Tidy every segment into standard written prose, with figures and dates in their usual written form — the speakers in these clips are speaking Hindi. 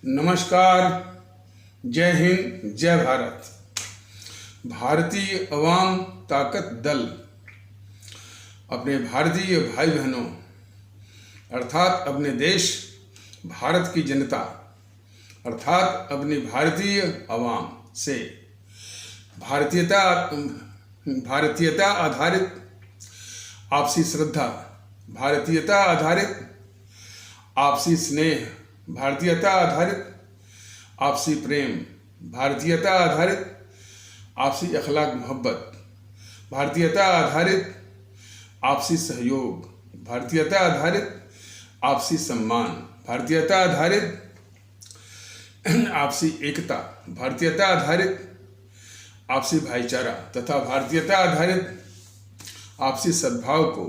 नमस्कार, जय हिंद, जय भारत। भारतीय अवाम ताकत दल अपने भारतीय भाई बहनों अर्थात अपने देश भारत की जनता अर्थात अपनी भारतीय अवाम से भारतीयता आधारित आपसी श्रद्धा, भारतीयता आधारित आपसी स्नेह, भारतीयता आधारित आपसी प्रेम, भारतीयता आधारित आपसी अखलाक मोहब्बत, भारतीयता आधारित आपसी सहयोग, भारतीयता आधारित आपसी सम्मान, भारतीयता आधारित आपसी एकता, भारतीयता आधारित आपसी भाईचारा तथा भारतीयता आधारित आपसी सद्भाव को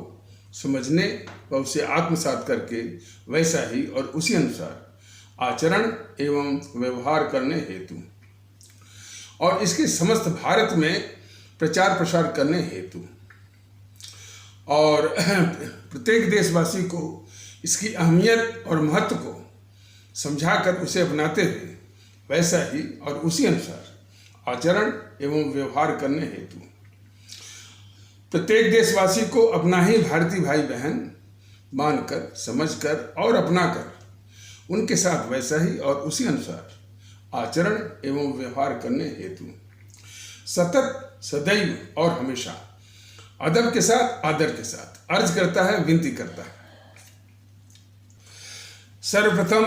समझने व उसे आत्मसात करके वैसा ही और उसी अनुसार आचरण एवं व्यवहार करने हेतु और इसके समस्त भारत में प्रचार प्रसार करने हेतु और प्रत्येक देशवासी को इसकी अहमियत और महत्व को समझाकर उसे अपनाते हुए वैसा ही और उसी अनुसार आचरण एवं व्यवहार करने हेतु प्रत्येक देशवासी को अपना ही भारतीय भाई बहन मानकर, समझकर और अपनाकर उनके साथ वैसा ही और उसी अनुसार आचरण एवं व्यवहार करने हेतु सतत, सदैव और हमेशा अदब के साथ, आदर के साथ अर्ज करता है, विनती करता है। सर्वप्रथम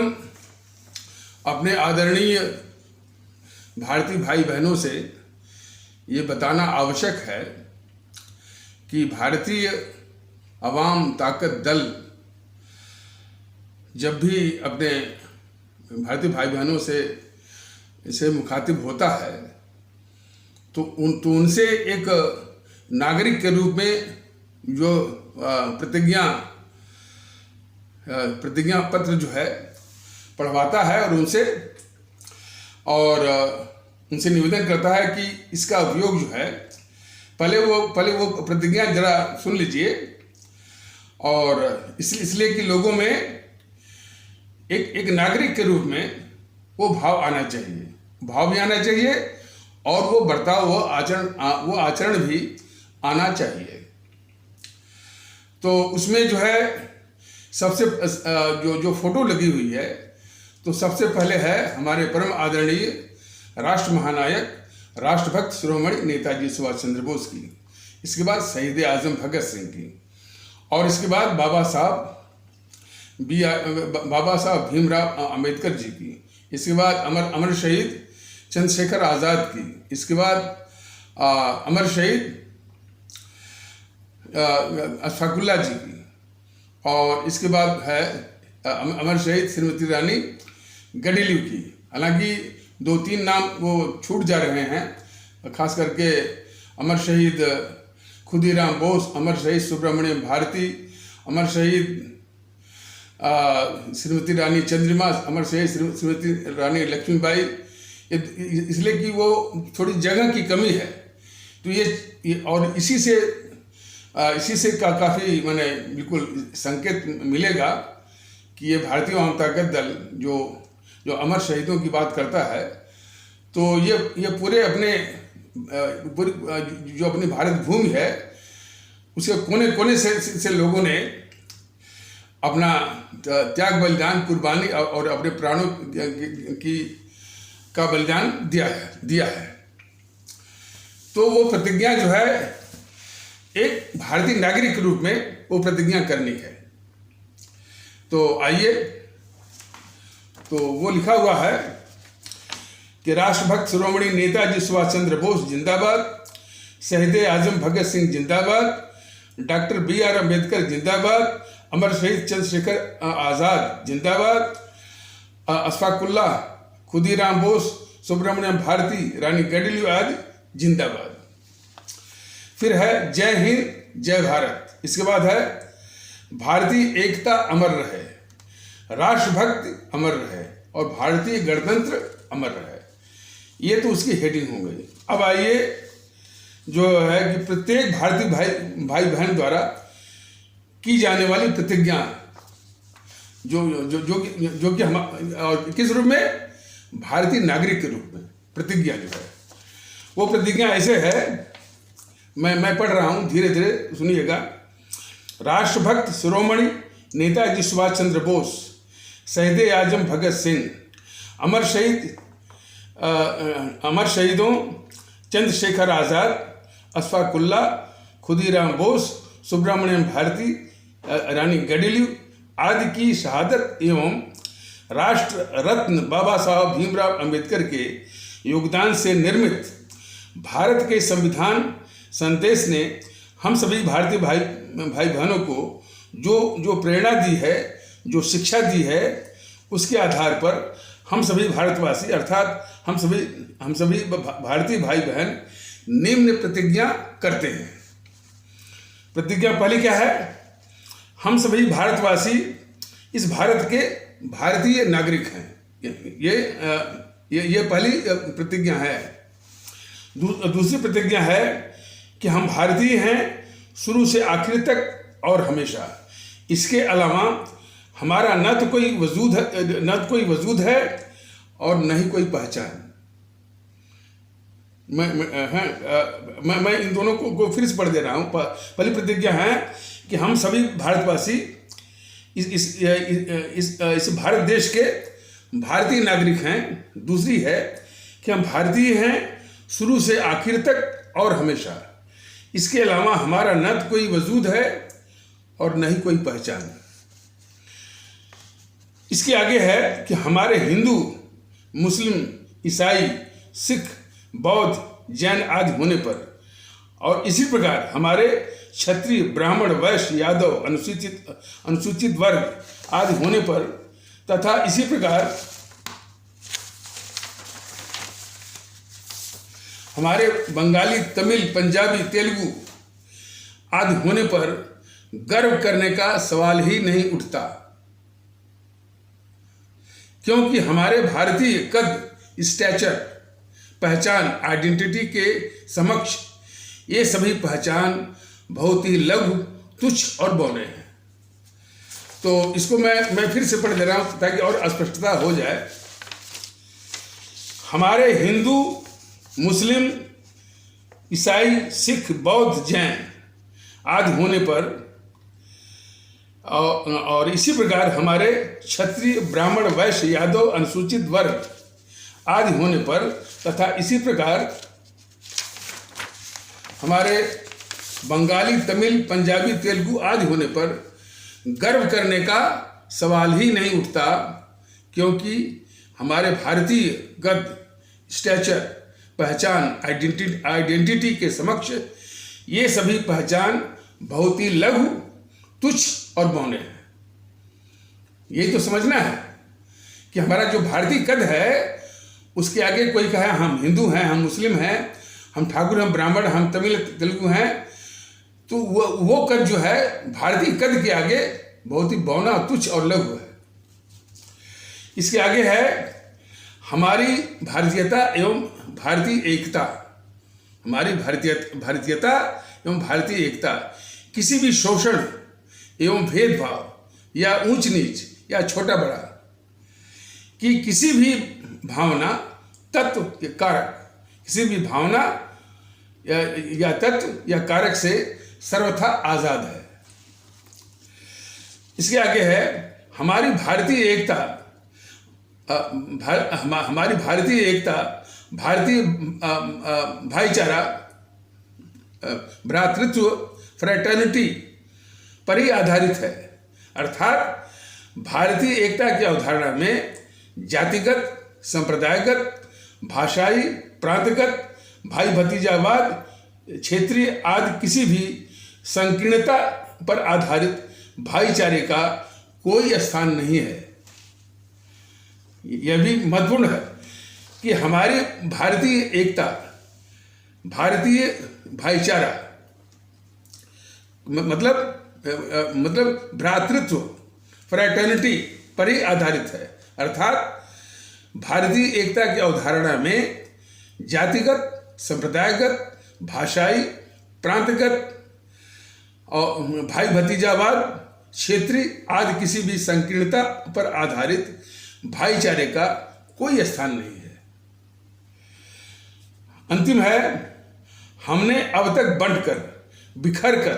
अपने आदरणीय भारतीय भाई बहनों से ये बताना आवश्यक है कि भारतीय अवाम ताकत दल जब भी अपने भारतीय भाई बहनों से मुखातिब होता है तो उनसे एक नागरिक के रूप में जो प्रतिज्ञा पत्र जो है पढ़वाता है और उनसे निवेदन करता है कि इसका उपयोग जो है पहले वो प्रतिज्ञा जरा सुन लीजिए। और इसलिए कि लोगों में एक नागरिक के रूप में वो भाव आना चाहिए, भाव भी आना चाहिए और वो बर्ताव, वो आचरण भी आना चाहिए। तो उसमें जो है सबसे जो फोटो लगी हुई है तो सबसे पहले है हमारे परम आदरणीय राष्ट्र महानायक, राष्ट्रभक्त शिरोमणि नेताजी सुभाष चंद्र बोस की, इसके बाद शहीद आजम भगत सिंह की और इसके बाद बाबा साहब भीमराव अम्बेडकर जी की, इसके बाद अमर शहीद चंद्रशेखर आज़ाद की, इसके बाद अमर शहीद अशफाकुल्ला जी की और इसके बाद है अमर शहीद श्रीमती रानी गडिलिव की। हालांकि 2-3 नाम वो छूट जा रहे हैं, खास करके अमर शहीद खुदीराम बोस, अमर शहीद सुब्रमण्यम भारती, अमर शहीद श्रीमती रानी चंद्रिमा, अमर शहीद श्रीमती रानी लक्ष्मीबाई, इसलिए कि वो थोड़ी जगह की कमी है। तो ये और इसी से काफ़ी मैंने बिल्कुल संकेत मिलेगा कि ये भारतीय अवाम ताकत दल जो अमर शहीदों की बात करता है तो ये पूरे जो अपनी भारत भूमि है उसके कोने कोने से लोगों ने अपना त्याग, बलिदान, कुर्बानी और अपने प्राणों का बलिदान दिया है। तो वो प्रतिज्ञा जो है एक भारतीय नागरिक के रूप में वो प्रतिज्ञा करनी है। तो आइए, तो वो लिखा हुआ है कि राष्ट्रभक्त शिरोमणि नेताजी सुभाष चंद्र बोस जिंदाबाद, शहीद आजम भगत सिंह जिंदाबाद, डॉक्टर BR अम्बेडकर जिंदाबाद, अमर शहीद चंद्रशेखर आज़ाद जिंदाबाद, अशफाकुल्ला, खुदीराम बोस, सुब्रमण्यम भारती, रानी गडिलिव आदि जिंदाबाद। फिर है जय हिंद, जय भारत। इसके बाद है भारतीय एकता अमर रहे, राष्ट्रभक्ति अमर रहे और भारतीय गणतंत्र अमर रहे। ये तो उसकी हेडिंग हो गई। अब आइए जो है कि प्रत्येक भारतीय भाई बहन द्वारा की जाने वाली प्रतिज्ञा जो कि हम और किस रूप में, भारतीय नागरिक के रूप में प्रतिज्ञा जो है, वो प्रतिज्ञा ऐसे है, मैं पढ़ रहा हूँ, धीरे धीरे सुनिएगा। राष्ट्रभक्त शिरोमणि नेताजी सुभाष चंद्र बोस, शहीद आजम भगत सिंह, अमर शहीदों चंद्रशेखर आज़ाद, अशफाक उल्लाह, खुदीराम बोस, सुब्रमण्यम भारती, रानी गडिलू आदि की शहादत एवं राष्ट्र रत्न बाबा साहब भीमराव अंबेडकर के योगदान से निर्मित भारत के संविधान संदेश ने हम सभी भारतीय भाई बहनों को जो प्रेरणा दी है, जो शिक्षा दी है, उसके आधार पर हम सभी भारतवासी अर्थात हम सभी भारतीय भाई बहन निम्न प्रतिज्ञा करते हैं। प्रतिज्ञा पहली क्या है? हम सभी भारतवासी इस भारत के भारतीय नागरिक हैं। ये पहली प्रतिज्ञा है। दूसरी प्रतिज्ञा है कि हम भारतीय हैं शुरू से आखिर तक और हमेशा। इसके अलावा हमारा न तो कोई वजूद है और न ही कोई पहचान। मैं इन दोनों को फिर से पढ़ दे रहा हूँ। पहली प्रतिज्ञा है कि हम सभी भारतवासी इस भारत देश के भारतीय नागरिक हैं। दूसरी है कि हम भारतीय हैं शुरू से आखिर तक और हमेशा। इसके अलावा हमारा न तो कोई वजूद है और न ही कोई पहचान। इसके आगे है कि हमारे हिंदू, मुस्लिम, ईसाई, सिख, बौद्ध, जैन आदि होने पर और इसी प्रकार हमारे क्षत्रिय, ब्राह्मण, वैश्य, यादव, अनुसूचित वर्ग आदि होने पर तथा इसी प्रकार हमारे बंगाली, तमिल, पंजाबी, तेलुगु आदि होने पर गर्व करने का सवाल ही नहीं उठता, क्योंकि हमारे भारतीय कद, स्टैचर, पहचान, आइडेंटिटी के समक्ष ये सभी पहचान बहुत ही लघु, तुच्छ और बौने हैं। तो इसको मैं फिर से पढ़ दे रहा हूं ताकि और स्पष्टता हो जाए। हमारे हिंदू, मुस्लिम, ईसाई, सिख, बौद्ध, जैन आदि होने पर और इसी प्रकार हमारे क्षत्रिय, ब्राह्मण, वैश्य, यादव, अनुसूचित वर्ग आदि होने पर तथा इसी प्रकार हमारे बंगाली, तमिल, पंजाबी, तेलुगु आदि होने पर गर्व करने का सवाल ही नहीं उठता, क्योंकि हमारे भारतीय कद, स्टैचर, पहचान, आइडेंटिटी के समक्ष ये सभी पहचान बहुत ही लघु, तुच्छ और बौने हैं। यही तो समझना है कि हमारा जो भारतीय कद है उसके आगे कोई कहे हम हिंदू हैं, हम मुस्लिम हैं, हम ठाकुर, हम ब्राह्मण, हम तमिल, तेलुगु हैं, तो वो कद जो है भारतीय कद के आगे बहुत ही बौना, तुच्छ और लघु है। इसके आगे है हमारी भारतीयता एवं भारतीय एकता। हमारी भारतीयता एवं भारतीय एकता किसी भी शोषण एवं भेदभाव या ऊंच नीच या छोटा बड़ा कि किसी भी भावना, तत्व के कारक, किसी भी भावना या तत्व या कारक से सर्वथा आजाद है। इसके आगे है हमारी भारतीय एकता, हमारी भारतीय एकता भारतीय भाईचारा, भ्रातृत्व, फ्रेटर्निटी पर ही आधारित है। अर्थात भारतीय एकता की अवधारणा में जातिगत, संप्रदायगत, भाषाई, प्रांतगत, भाई भतीजावाद, क्षेत्रीय आदि किसी भी संकीर्णता पर आधारित भाईचारे का कोई स्थान नहीं है। यह भी महत्वपूर्ण है कि हमारी भारतीय एकता, भारतीय भाईचारा मतलब भ्रातृत्व, फ्रैटर्निटी पर ही आधारित है। अर्थात भारतीय एकता की अवधारणा में जातिगत, संप्रदायगत, भाषाई, प्रांतगत और भाई भतीजावाद, क्षेत्रीय आदि किसी भी संकीर्णता पर आधारित भाईचारे का कोई स्थान नहीं है। अंतिम है, हमने अब तक बंटकर, बिखर कर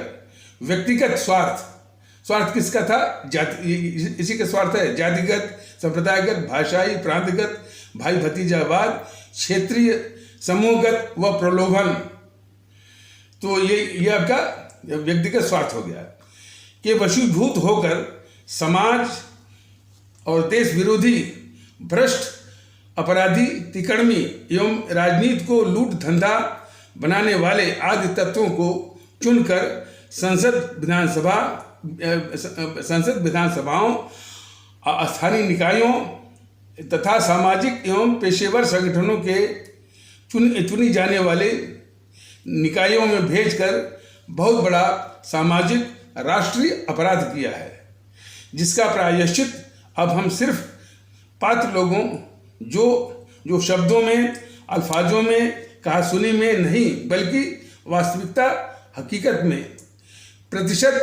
व्यक्तिगत स्वार्थ किसका था? जाति, इसी का स्वार्थ है। जातिगत, संप्रदायगत, भाषाई, प्रांतगत, भाई भतीजावाद, क्षेत्रीय, समूहगत व प्रलोभन, तो ये आपका व्यक्तिगत स्वार्थ हो गया, के वशीभूत होकर समाज और देश विरोधी, भ्रष्ट, अपराधी, तिकड़मी एवं राजनीति को लूट धंधा बनाने वाले आदि तत्वों को चुनकर संसद विधानसभाओं, स्थानीय निकायों तथा सामाजिक एवं पेशेवर संगठनों के चुनी जाने वाले निकायों में भेजकर बहुत बड़ा सामाजिक राष्ट्रीय अपराध किया है, जिसका प्रायश्चित अब हम सिर्फ पात्र लोगों, जो शब्दों में, अल्फाजों में, कहासुनी में नहीं, बल्कि वास्तविकता, हकीकत में प्रतिशत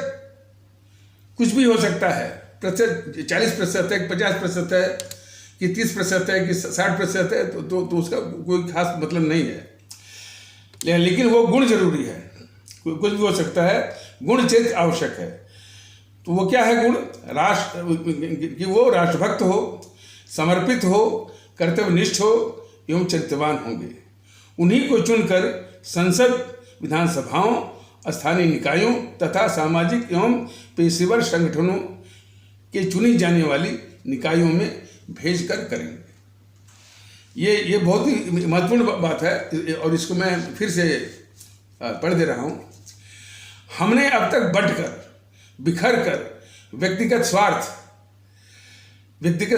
कुछ भी हो सकता है, प्रतिशत 40% है, 50% है, कि 30% है, कि 60% है, तो उसका कोई खास मतलब नहीं है। लेकिन वो गुण जरूरी है, कुछ भी हो सकता है, गुण चरित्र आवश्यक है। तो वो क्या है गुण? कि वो राष्ट्रभक्त हो, समर्पित हो, कर्तव्यनिष्ठ हो एवं चरित्रवान होंगे। उन्हीं को चुनकर संसद, विधानसभाओं, स्थानीय निकायों तथा सामाजिक एवं पेशेवर संगठनों के चुनी जाने वाली निकायों में भेजकर करेंगे। ये बहुत ही महत्वपूर्ण बात है और इसको मैं फिर से पढ़ दे रहा हूँ। हमने अब तक बंटकर, बिखर कर व्यक्तिगत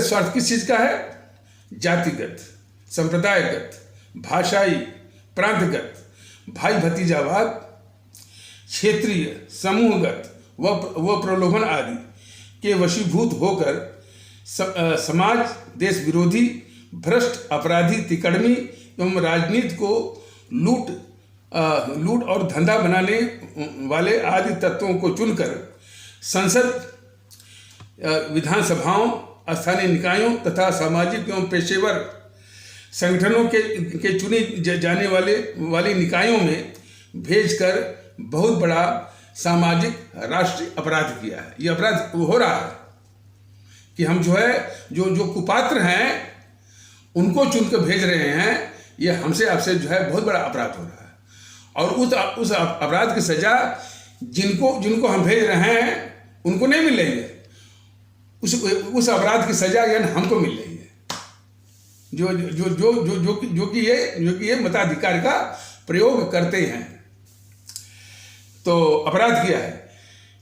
स्वार्थ किस चीज़ का है? जातिगत, संप्रदायगत, भाषाई, प्रांतगत, भाई भतीजावाद, क्षेत्रीय, समूहगत व प्रलोभन आदि के वशीभूत होकर समाज, देश विरोधी, भ्रष्ट, अपराधी, तिकड़मी एवं राजनीति को लूट और धंधा बनाने वाले आदि तत्वों को चुनकर संसद, विधानसभाओं, स्थानीय निकायों तथा सामाजिक एवं पेशेवर संगठनों के चुनी जाने वाली निकायों में भेजकर बहुत बड़ा सामाजिक राष्ट्रीय अपराध किया है। ये अपराध हो रहा है कि हम जो कुपात्र हैं उनको चुनकर भेज रहे हैं। ये हमसे आपसे बहुत बड़ा अपराध हो रहा है और उस अपराध की सजा जिनको हम भेज रहे हैं उनको नहीं मिल रही है। उस अपराध की सजा यानी हमको मिल रही है, जो कि ये मताधिकार का प्रयोग करते हैं। तो अपराध किया है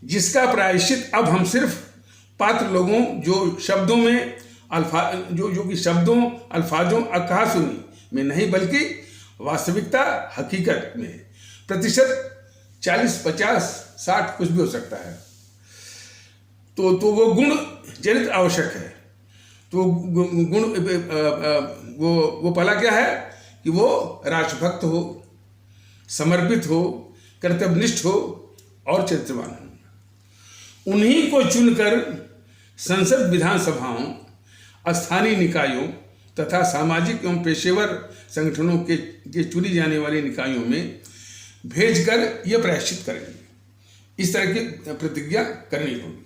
जिसका प्रायश्चित अब हम सिर्फ पात्र लोगों, जो शब्दों में जो कि शब्दों, अल्फाजों, कहासुनी में नहीं, बल्कि वास्तविकता, हकीकत में प्रतिशत 40, 50, 60 कुछ भी हो सकता है। तो वो गुण चरित्र आवश्यक है। तो गुण वो पहला क्या है कि वो राष्ट्रभक्त हो, समर्पित हो, कर्तव्यनिष्ठ हो और चरित्रवान हो। उन्हीं को चुनकर संसद, विधानसभाओं, स्थानीय निकायों तथा सामाजिक एवं पेशेवर संगठनों के चुनी जाने वाली निकायों में भेजकर यह प्रायश्चित करेंगे। इस तरह की प्रतिज्ञा करनी होगी।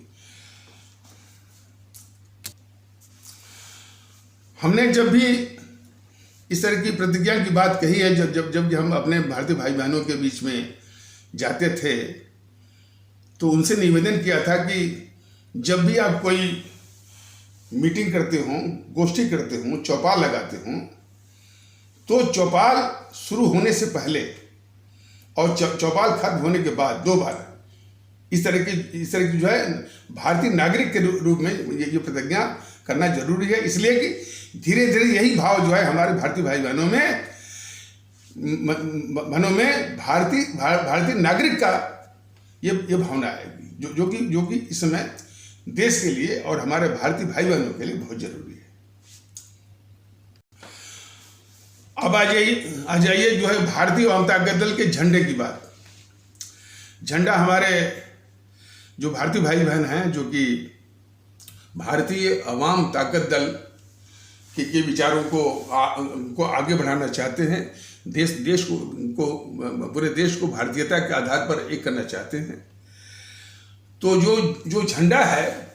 हमने जब भी इस तरह की प्रतिज्ञा की बात कही है, जब हम अपने भारतीय भाई बहनों के बीच में जाते थे तो उनसे निवेदन किया था कि जब भी आप कोई मीटिंग करते हों, गोष्ठी करते हों, चौपाल लगाते हों, तो चौपाल शुरू होने से पहले और चौपाल खत्म होने के बाद 2 बार इस तरह की भारतीय नागरिक के रूप में ये प्रतिज्ञा करना जरूरी है। इसलिए कि धीरे धीरे यही भाव हमारे भारतीय भाई बहनों में भारतीय नागरिक का ये भावना आएगी, जो कि इस समय देश के लिए और हमारे भारतीय भाई बहनों के लिए बहुत जरूरी है। अब आ जाइए भारतीय वामतागत दल के झंडे की बात। झंडा हमारे जो भारतीय भाई बहन हैं जो कि भारतीय अवाम ताकत दल के विचारों को आगे बढ़ाना चाहते हैं, देश को पूरे देश को भारतीयता के आधार पर एक करना चाहते हैं, तो जो झंडा है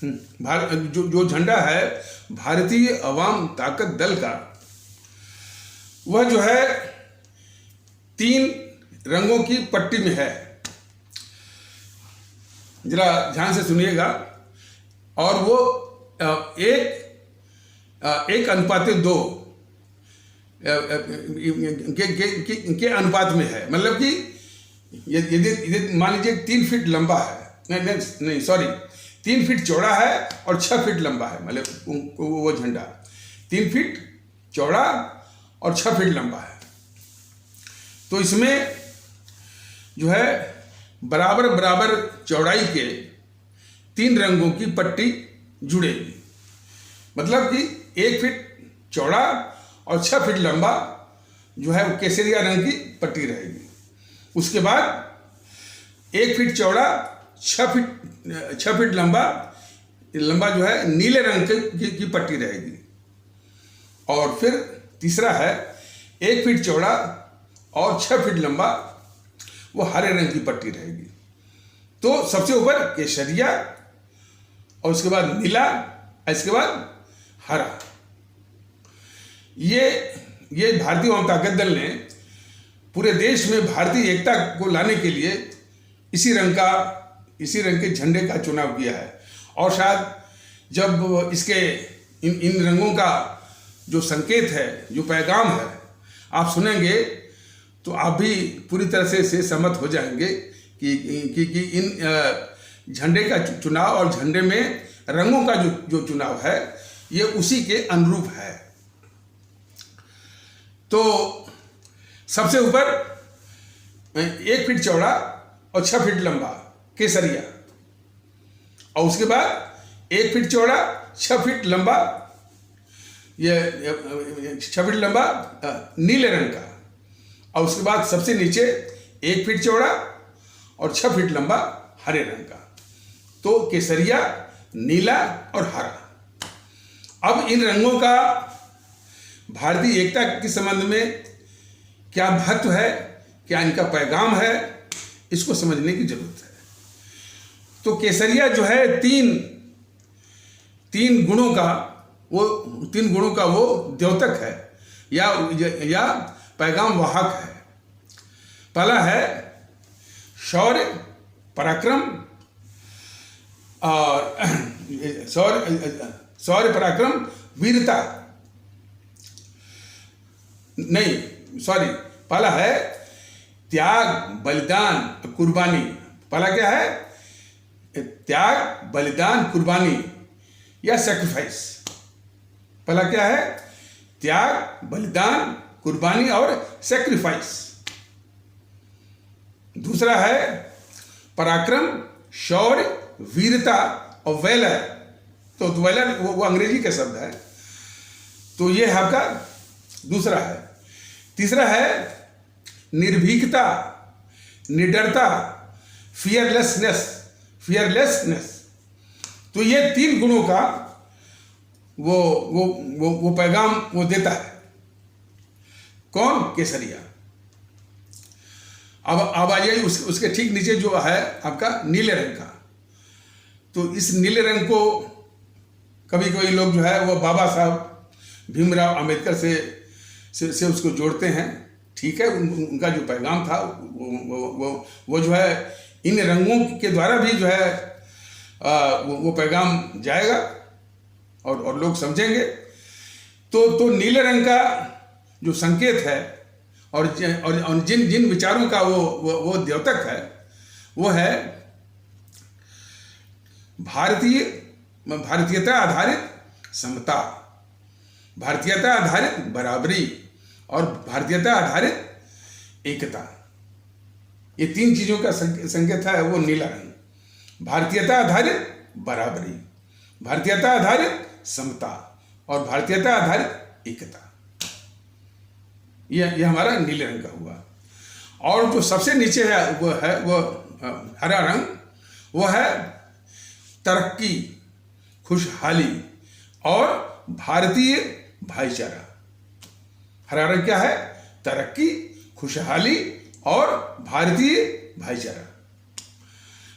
जो झंडा है भारतीय अवाम ताकत दल का, वह जो है 3 रंगों की पट्टी में है। जरा ध्यान से सुनिएगा। और वो 1:2 के अनुपात में है। मतलब कि यदि मान लीजिए 3 फीट लंबा है, नहीं सॉरी 3 फीट चौड़ा है और 6 फीट लंबा है, मतलब वो झंडा 3 फीट चौड़ा और 6 फीट लंबा है। तो इसमें जो है बराबर बराबर चौड़ाई के 3 रंगों की पट्टी जुड़ेगी। मतलब कि 1 फीट चौड़ा और 6 फीट लंबा जो है वो केसरिया रंग की पट्टी रहेगी। उसके बाद 1 फीट चौड़ा 6 फीट लंबा जो है नीले रंग की पट्टी रहेगी। और फिर तीसरा है 1 फीट चौड़ा और 6 फीट लंबा वो हरे रंग की पट्टी रहेगी। तो सबसे ऊपर केसरिया और उसके बाद नीला, इसके बाद हरा। ये भारतीय अवाम ताकत दल ने पूरे देश में भारतीय एकता को लाने के लिए इसी रंग के झंडे का चुनाव किया है। और शायद जब इसके इन रंगों का जो संकेत है, जो पैगाम है, आप सुनेंगे तो आप भी पूरी तरह से सहमत हो जाएंगे कि इन झंडे का चुनाव और झंडे में रंगों का जो चुनाव है ये उसी के अनुरूप है। तो सबसे ऊपर 1 फीट चौड़ा और 6 फीट लंबा केसरिया, और उसके बाद 1 फीट चौड़ा 6 फीट लंबा, ये 6 फीट लंबा नीले रंग का, और उसके बाद सबसे नीचे 1 फीट चौड़ा और 6 फीट लंबा हरे रंग का। तो केसरिया, नीला और हरा। अब इन रंगों का भारतीय एकता के संबंध में क्या महत्व है, क्या इनका पैगाम है, इसको समझने की जरूरत है। तो केसरिया जो है तीन गुणों का वो द्योतक है या पैगाम वाहक है। पहला है शौर्य, पराक्रम और शौर्य पराक्रम वीरता, नहीं सॉरी, पहला है त्याग, बलिदान, कुर्बानी। पहला क्या है? त्याग, बलिदान, कुर्बानी या सैक्रिफाइस। पहला क्या है? त्याग, बलिदान, कुर्बानी और सैक्रिफाइस। दूसरा है पराक्रम, शौर्य, वीरता और वैलर। तो वैलर वो अंग्रेजी का शब्द है, तो ये आपका दूसरा है। तीसरा है निर्भीकता, निडरता, फियरलेसनेस। तो ये 3 गुणों का वो पैगाम वो देता है। कौन? केसरिया। अब आइए उसके ठीक नीचे जो है आपका नीले रंग का। तो इस नीले रंग को कभी कोई लोग जो है वो बाबा साहब भीमराव अंबेडकर से उसको जोड़ते हैं। ठीक है, उनका जो पैगाम था वो जो है इन रंगों के द्वारा भी जो है वो पैगाम जाएगा और लोग समझेंगे। तो नीले रंग का जो संकेत है और जिन विचारों का वो द्योतक है, वो है भारतीयता आधारित समता, भारतीयता आधारित बराबरी और भारतीयता आधारित एकता। ये 3 चीजों का संकेत है वो नीला रंग। भारतीयता आधारित बराबरी, भारतीयता आधारित समता और भारतीयता आधारित एकता। ये हमारा नीले रंग का हुआ। और जो सबसे नीचे है वो हरा रंग, वो है तरक्की, खुशहाली और भारतीय भाईचारा। हरा रंग क्या है? तरक्की, खुशहाली और भारतीय भाईचारा।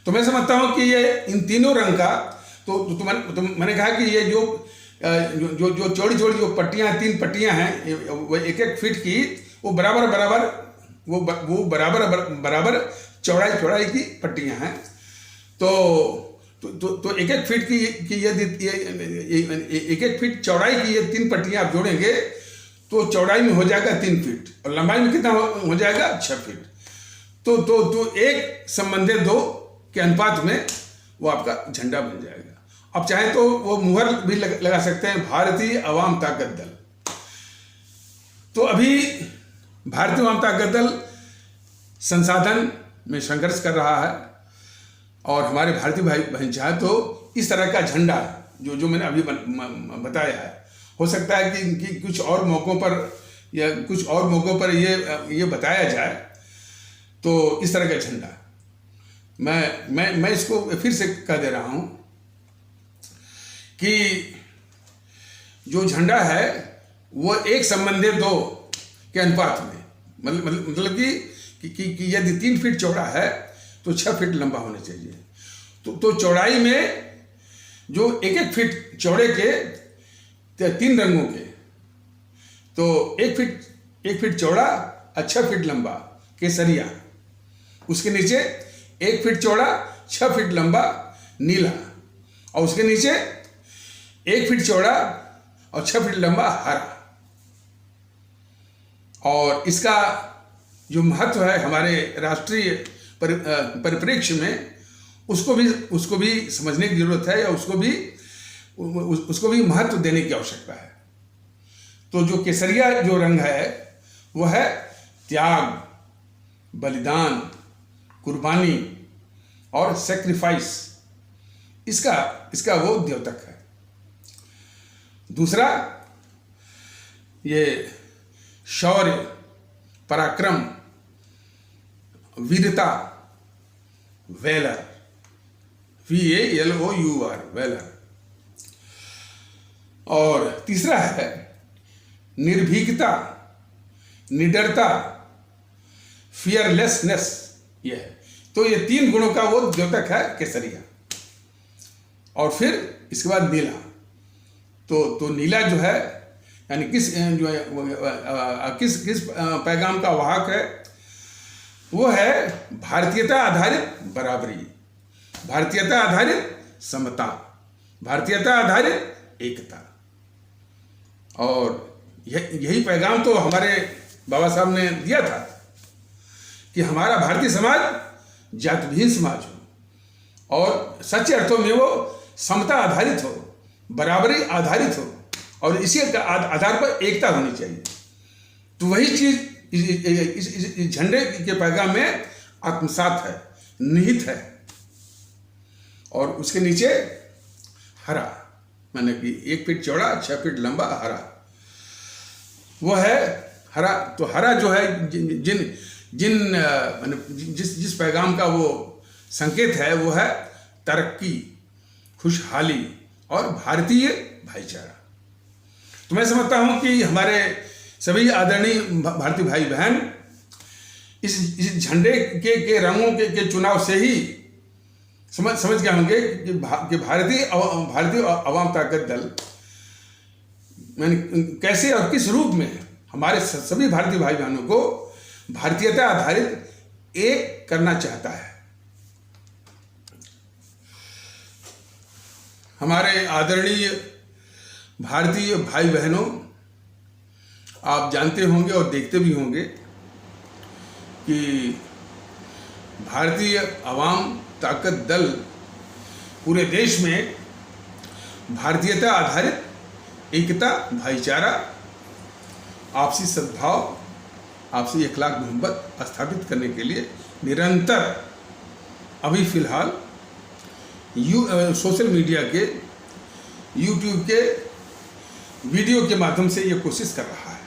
तो मैं समझता हूं कि ये इन तीनों रंग का तो मैंने कहा कि ये जो चौड़ी चौड़ी जो पट्टियां, 3 पट्टियां हैं, वो 1-1 फीट की, वो बराबर चौड़ाई की पट्टियां हैं। तो 1-1 फीट की ये 1-1 फीट चौड़ाई की ये 3 पट्टियां आप जोड़ेंगे तो चौड़ाई में हो जाएगा 3 फीट और लंबाई में कितना हो जाएगा? 6 फीट। तो 1 संबंधित 2 के अनुपात में वो आपका झंडा बन जाएगा। अब चाहे तो वो मुहर भी लगा सकते हैं, भारतीय अवाम ताकत दल। तो अभी भारतीय अवाम ताकत दल संसाधन में संघर्ष कर रहा है और हमारे भारतीय भाई बहन चाहे तो इस तरह का झंडा जो मैंने अभी बताया है, हो सकता है कि कुछ और मौक़ों पर ये बताया जाए। तो इस तरह का झंडा मैं इसको फिर से कह दे रहा हूं कि जो झंडा है वो 1 संबंधित 2 के अनुपात में, मतलब कि यदि 3 फीट चौड़ा है तो 6 फीट लंबा होना चाहिए। तो चौड़ाई में जो 1-1 फीट चौड़े के 3 रंगों के, तो 1 फीट चौड़ा और 6 फीट लंबा केसरिया, उसके नीचे 1 फीट चौड़ा 6 फीट लंबा नीला, और उसके नीचे 1 फीट चौड़ा और 6 फीट लंबा हरा। और इसका जो महत्व है हमारे राष्ट्रीय परिप्रेक्ष्य में, उसको भी समझने की जरूरत है, या उसको भी महत्व देने की आवश्यकता है। तो जो केसरिया जो रंग है वो है त्याग, बलिदान, कुर्बानी और सेक्रीफाइस, इसका वो द्योतक है। दूसरा ये शौर्य, पराक्रम, वीरता, वेलर, VALOUR, वेलर। और तीसरा है निर्भीकता, निडरता, फियरलेसनेस। ये है, तो ये 3 गुणों का वो द्योतक है केसरिया। और फिर इसके बाद नीला। तो नीला जो है यानी किस पैगाम का वाहक है? वो है भारतीयता आधारित बराबरी, भारतीयता आधारित समता, भारतीयता आधारित एकता। और यही पैगाम तो हमारे बाबा साहब ने दिया था कि हमारा भारतीय समाज जातिविहीन समाज हो और सच्चे अर्थों में वो समता आधारित हो, बराबरी आधारित हो, और इसी आधार पर एकता होनी चाहिए। तो वही चीज इस झंडे के पैगाम में आत्मसात है, निहित है। और उसके नीचे हरा, माने कि 1 फीट चौड़ा 6 फीट लंबा हरा, वो है हरा। तो हरा जो है जिस पैगाम का वो संकेत है वो है तरक्की, खुशहाली और भारतीय भाईचारा। तो मैं समझता हूं कि हमारे सभी आदरणीय भारतीय भाई बहन इस झंडे के रंगों के चुनाव से ही समझ गए होंगे कि भारतीय अवाम ताकत दल मैंने कैसे और किस रूप में हमारे सभी भारतीय भाई बहनों को भारतीयता आधारित एक करना चाहता है। हमारे आदरणीय भारतीय भाई बहनों, आप जानते होंगे और देखते भी होंगे कि भारतीय अवाम ताकत दल पूरे देश में भारतीयता आधारित एकता, भाईचारा, आपसी सद्भाव, आपसी अखलाक मोहब्बत स्थापित करने के लिए निरंतर अभी फिलहाल सोशल मीडिया के, यूट्यूब के वीडियो के माध्यम से ये कोशिश कर रहा है।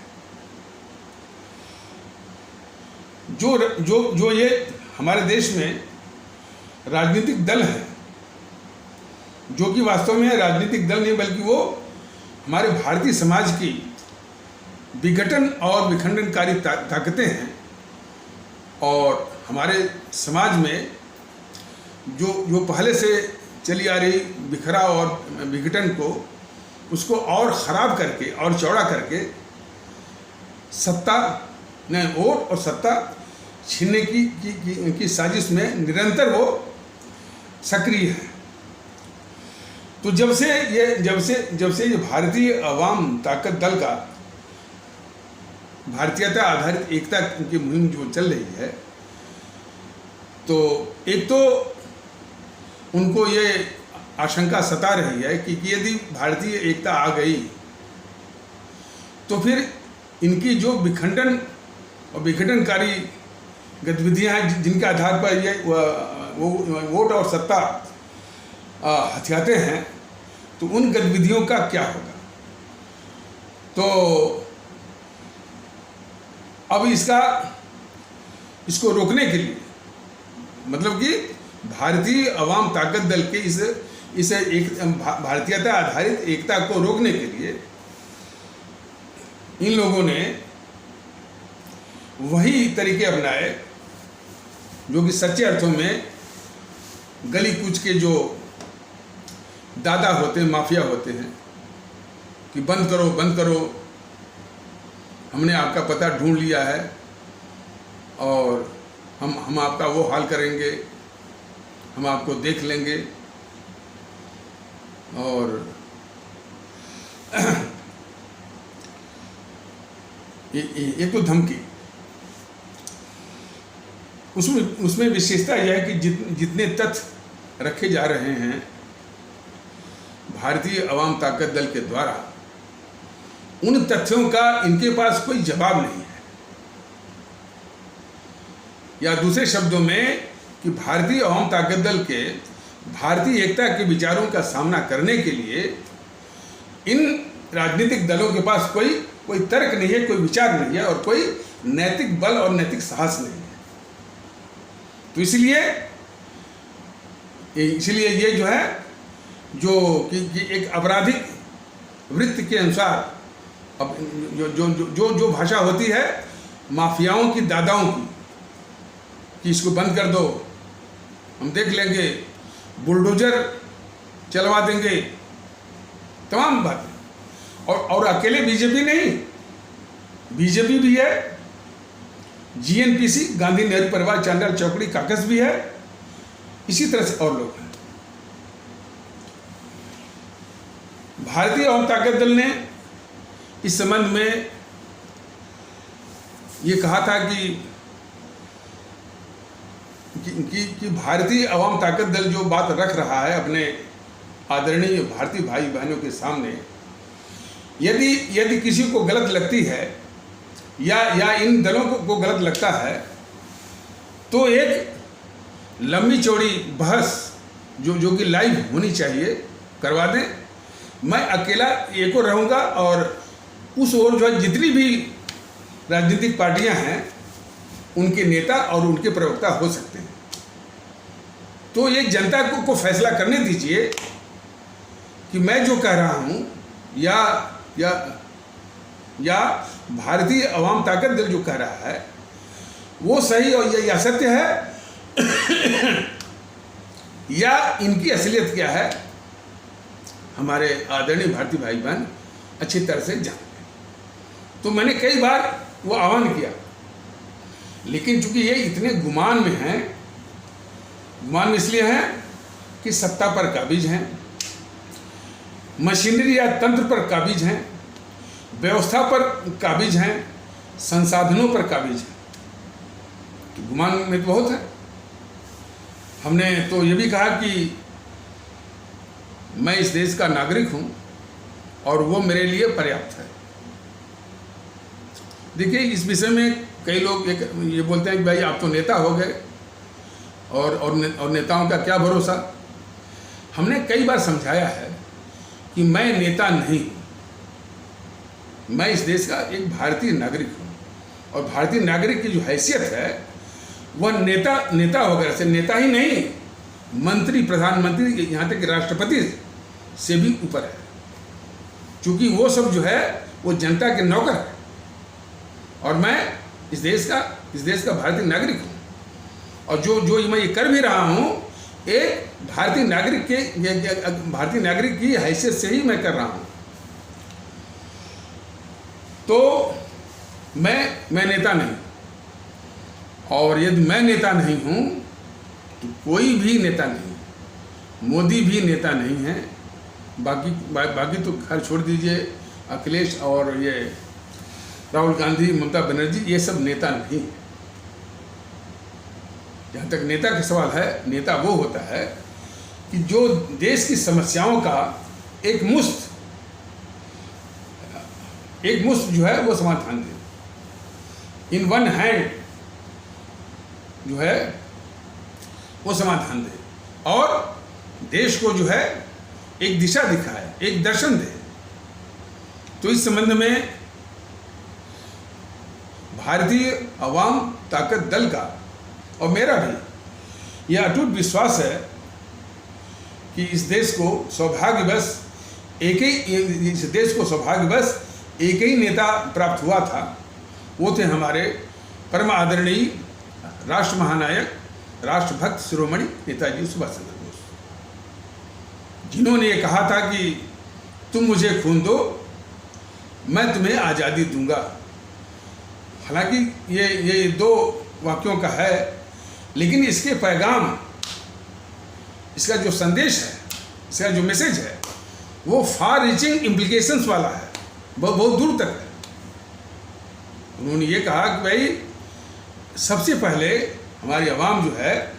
जो ये हमारे देश में राजनीतिक दल हैं, जो कि वास्तव में राजनीतिक दल नहीं बल्कि वो हमारे भारतीय समाज की विघटन और विखंडनकारी ताकतें हैं। और हमारे समाज में जो पहले से चली आ रही बिखराव और विघटन को उसको और ख़राब करके और चौड़ा करके सत्ता ने वोट और सत्ता छीनने की साजिश में निरंतर वो सक्रिय है। तो जब से ये भारतीय अवाम ताकत दल का भारतीयता आधारित एकता की मुहिम जो चल रही है, तो एक तो उनको ये आशंका सता रही है कि यदि भारतीय एकता आ गई तो फिर इनकी जो विखंडन और विघटनकारी गतिविधियां हैं जिनके आधार पर ये वो वोट और सत्ता हथियाते हैं, तो उन गतिविधियों का क्या होगा। तो अब इसको रोकने के लिए, मतलब कि भारतीय अवाम ताकत दल के इस एक भारतीयता आधारित एकता को रोकने के लिए इन लोगों ने वही तरीके अपनाए जो कि सच्चे अर्थों में गली कूच के जो दादा होते हैं, माफिया होते हैं, कि बंद करो, हमने आपका पता ढूंढ लिया है और हम आपका वो हाल करेंगे, हम आपको देख लेंगे। और ये तो धमकी, उसमें विशेषता यह है कि जितने तथ्य रखे जा रहे हैं भारतीय अवाम ताकत दल के द्वारा, उन तथ्यों का इनके पास कोई जवाब नहीं है। या दूसरे शब्दों में कि भारतीय अवाम ताकत दल के भारतीय एकता के विचारों का सामना करने के लिए इन राजनीतिक दलों के पास कोई तर्क नहीं है, कोई विचार नहीं है और कोई नैतिक बल और नैतिक साहस नहीं है। तो इसलिए ये जो है कि एक आपराधिक वृत्ति के अनुसार अब जो भाषा होती है माफियाओं की, दादाओं की, कि इसको बंद कर दो, हम देख लेंगे, बुलडोजर चलवा देंगे, तमाम बातें। और अकेले बीजेपी नहीं, बीजेपी भी है, जीएनपीसी गांधी नेहरू परिवार चांडाल चौकड़ी काकस भी है, इसी तरह से और लोग हैं। भारतीय अवाम ताकत दल ने इस संबंध में ये कहा था कि भारतीय अवाम ताकत दल जो बात रख रहा है अपने आदरणीय भारतीय भाई बहनों के सामने, यदि किसी को गलत लगती है या इन दलों को गलत लगता है, तो एक लंबी चौड़ी बहस जो कि लाइव होनी चाहिए करवा दें। मैं अकेला एक और रहूँगा और उस ओर जो है जितनी भी राजनीतिक पार्टियां हैं उनके नेता और उनके प्रवक्ता हो सकते हैं। तो ये जनता को फैसला करने दीजिए कि मैं जो कह रहा हूँ या भारतीय अवाम ताकत दल जो कह रहा है वो सही और या सत्य है या इनकी असलियत क्या है, हमारे आदरणीय भारतीय भाई बहन अच्छी तरह से जानते हैं। तो मैंने कई बार वो आह्वान किया, लेकिन चूंकि ये इतने गुमान में हैं, गुमान में इसलिए हैं कि सत्ता पर काबिज हैं, मशीनरी या तंत्र पर काबिज हैं, व्यवस्था पर काबिज हैं, संसाधनों पर काबिज हैं। तो गुमान में तो बहुत है। हमने तो ये भी कहा कि मैं इस देश का नागरिक हूं और वो मेरे लिए पर्याप्त है। देखिए, इस विषय में कई लोग ये बोलते हैं कि भाई आप तो नेता हो गए और नेताओं का क्या भरोसा। हमने कई बार समझाया है कि मैं नेता नहीं हूँ, मैं इस देश का एक भारतीय नागरिक हूँ और भारतीय नागरिक की जो हैसियत है वह नेता वगैरह से, नेता ही नहीं मंत्री, प्रधानमंत्री, यहाँ तक कि राष्ट्रपति से भी ऊपर है, क्योंकि वो सब जो है वो जनता के नौकर है और मैं इस देश का भारतीय नागरिक हूँ। और जो मैं ये कर भी रहा हूँ, एक भारतीय नागरिक की हैसियत से ही मैं कर रहा हूँ। तो मैं नेता नहीं, और यदि मैं नेता नहीं हूँ तो कोई भी नेता नहीं, मोदी भी नेता नहीं है, बाकी तो खैर छोड़ दीजिए, अखिलेश और ये राहुल गांधी, ममता बनर्जी, ये सब नेता नहीं है। जहाँ तक नेता का सवाल है, नेता वो होता है कि जो देश की समस्याओं का एक मुश्त जो है वो समाधान दे, इन वन हैंड जो है वो समाधान दे, और देश को जो है एक दिशा दिखाए, एक दर्शन दे। तो इस संबंध में भारतीय अवाम ताकत दल का और मेरा भी यह अटूट विश्वास है कि इस देश को सौभाग्यवश एक ही नेता प्राप्त हुआ था। वो थे हमारे परम आदरणीय राष्ट्र महानायक, राष्ट्रभक्त शिरोमणि नेताजी सुभाष चंद्र बोस, जिन्होंने ये कहा था कि तुम मुझे खून दो, मैं तुम्हें आज़ादी दूंगा। हालांकि ये दो वाक्यों का है, लेकिन इसके पैगाम, इसका जो संदेश है, इसका जो मैसेज है, वो फार रीचिंग इम्प्लीकेशंस वाला है, बहुत दूर तक है। उन्होंने ये कहा कि भाई सबसे पहले हमारी आवाम जो है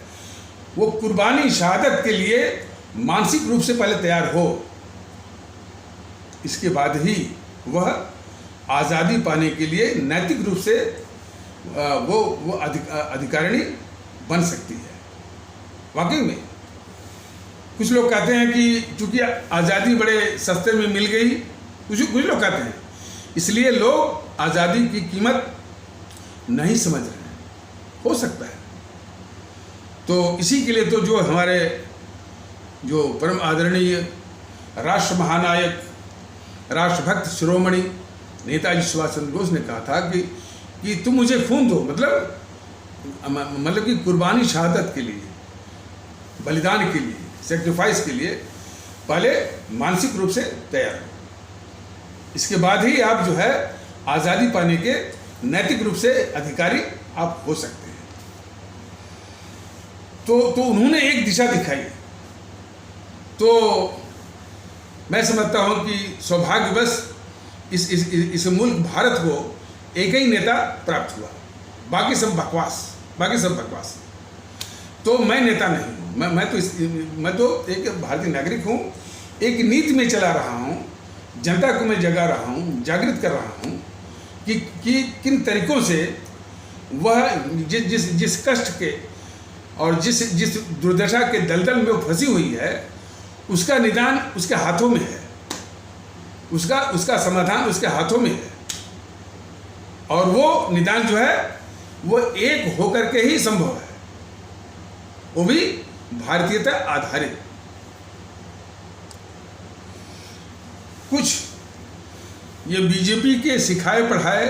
वो कुर्बानी शहादत के लिए मानसिक रूप से पहले तैयार हो, इसके बाद ही वह आज़ादी पाने के लिए नैतिक रूप से वो अधिकारिणी बन सकती है। वाकई में कुछ लोग कहते हैं कि चूंकि आज़ादी बड़े सस्ते में मिल गई, कुछ लोग कहते हैं इसलिए लोग आज़ादी की कीमत नहीं समझ रहे हैं। हो सकता है। तो इसी के लिए तो जो हमारे जो परम आदरणीय राष्ट्र महानायक, राष्ट्रभक्त शिरोमणि नेताजी सुभाष चंद्र बोस ने कहा था कि तुम मुझे खून दो, मतलब कि कुर्बानी शहादत के लिए, बलिदान के लिए, सेक्रीफाइस के लिए पहले मानसिक रूप से तैयार हो, इसके बाद ही आप जो है आज़ादी पाने के नैतिक रूप से अधिकारी आप हो सकते हैं। तो उन्होंने एक दिशा दिखाई। तो मैं समझता हूं कि सौभाग्यवश इस मुल्क भारत को एक ही नेता प्राप्त हुआ, बाकी सब बकवास। तो मैं नेता नहीं हूँ, मैं तो एक भारतीय नागरिक हूँ, एक नीति में चला रहा हूँ, जनता को मैं जगा रहा हूँ, जागृत कर रहा हूँ कि किन तरीकों से वह जिस कष्ट के और जिस दुर्दशा के दलदल में वो फंसी हुई है, उसका निदान उसके हाथों में है, उसका समाधान उसके हाथों में है। और वो निदान जो है वो एक होकर के ही संभव है, वो भी भारतीयता आधारित। कुछ ये बीजेपी के सिखाए पढ़ाए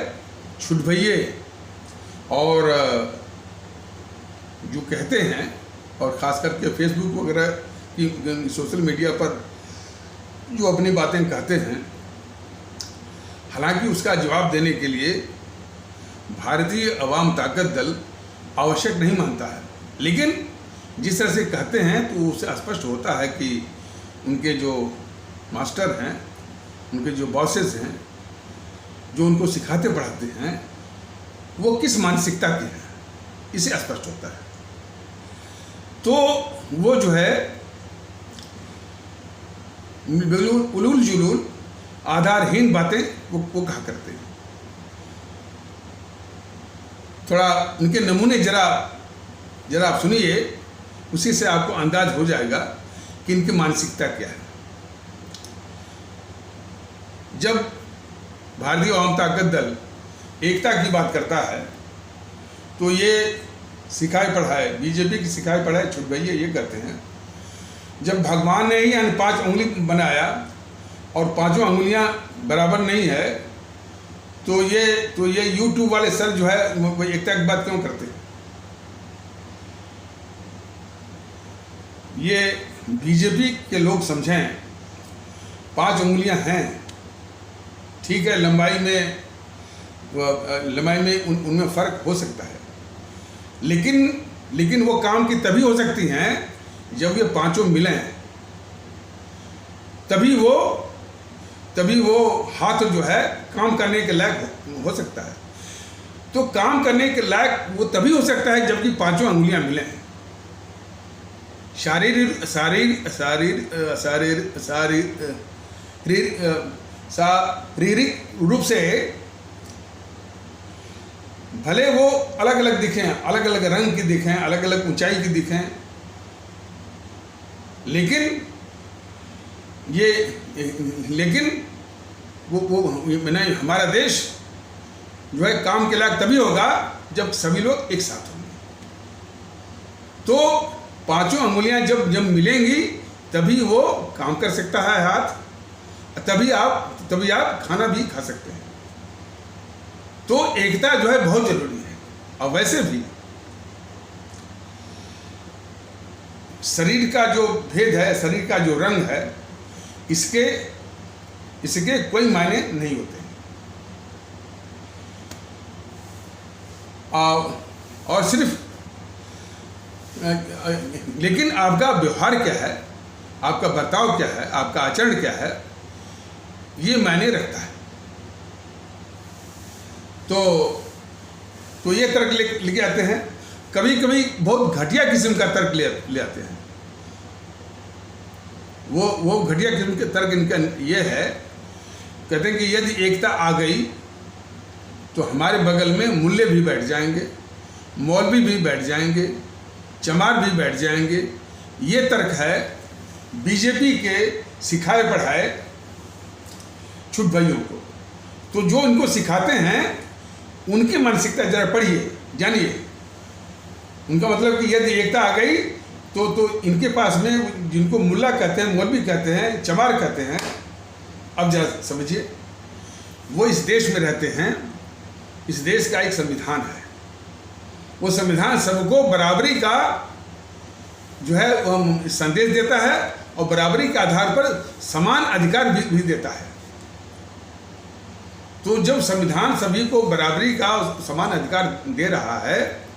छुटभइये और जो कहते हैं, और ख़ास करके फेसबुक वगैरह की सोशल मीडिया पर जो अपनी बातें कहते हैं, हालांकि उसका जवाब देने के लिए भारतीय अवाम ताकत दल आवश्यक नहीं मानता है, लेकिन जिस तरह से कहते हैं तो उससे स्पष्ट होता है कि उनके जो मास्टर हैं, उनके जो बॉसेस हैं, जो उनको सिखाते पढ़ाते हैं, वो किस मानसिकता के हैं, इसे स्पष्ट होता है। तो वो जो है उलूल जुलूल आधारहीन बातें वो कहा करते हैं। थोड़ा उनके नमूने जरा आप सुनिए, उसी से आपको अंदाज हो जाएगा कि इनकी मानसिकता क्या है। जब भारतीय अवाम ताकत दल एकता की बात करता है तो ये सिखाए पढ़ाए, बीजेपी की सिखाए पढ़ाए छुट भैया ये करते हैं। जब भगवान ने ही यानी 5 उंगली बनाया और 5 उंगलियां बराबर नहीं है, तो ये यूट्यूब वाले सर जो है वो एकता की बात क्यों करते हैं? ये बीजेपी के लोग समझें, 5 उंगलियां हैं, ठीक है, लंबाई में उनमें फ़र्क हो सकता है, लेकिन वो काम की तभी हो सकती हैं जब ये 5 मिलें, तभी वो हाथ जो है काम करने के लायक हो सकता है। तो काम करने के लायक वो तभी हो सकता है जबकि 5 उंगलियां मिलें। शारीरिक रूप से भले वो अलग अलग दिखें, अलग अलग रंग की दिखें, अलग अलग ऊंचाई की दिखें, लेकिन वो मैंने हमारा देश जो है काम के लायक तभी होगा जब सभी लोग एक साथ होंगे। तो 5 उंगलियां जब मिलेंगी तभी वो काम कर सकता है हाथ, तभी आप खाना भी खा सकते हैं। तो एकता जो है बहुत जरूरी है। और वैसे भी शरीर का जो भेद है, शरीर का जो रंग है, इसके कोई मायने नहीं होते हैं। और सिर्फ लेकिन आपका व्यवहार क्या है, आपका बर्ताव क्या है, आपका आचरण क्या है, ये मायने रखता है। तो ये तर्क लेके आते हैं, कभी कभी बहुत घटिया किस्म का तर्क ले आते हैं। वो घटिया किस्म के तर्क इनका ये है, कहते हैं कि यदि एकता आ गई तो हमारे बगल में मुल्ले भी बैठ जाएंगे, मौलवी भी बैठ जाएंगे, चमार भी बैठ जाएंगे। ये तर्क है बीजेपी के सिखाए पढ़ाए छुट भाइयों को। तो जो इनको सिखाते हैं उनकी मानसिकता जरा पढ़िए, जानिए। उनका मतलब कि यदि एकता आ गई तो इनके पास में जिनको मुल्ला कहते हैं, मौलवी कहते हैं, चमार कहते हैं, अब जरा समझिए, वो इस देश में रहते हैं। इस देश का एक संविधान है, वो संविधान सबको बराबरी का जो है संदेश देता है और बराबरी के आधार पर समान अधिकार भी देता है। तो जब संविधान सभी को बराबरी का समान अधिकार दे रहा है,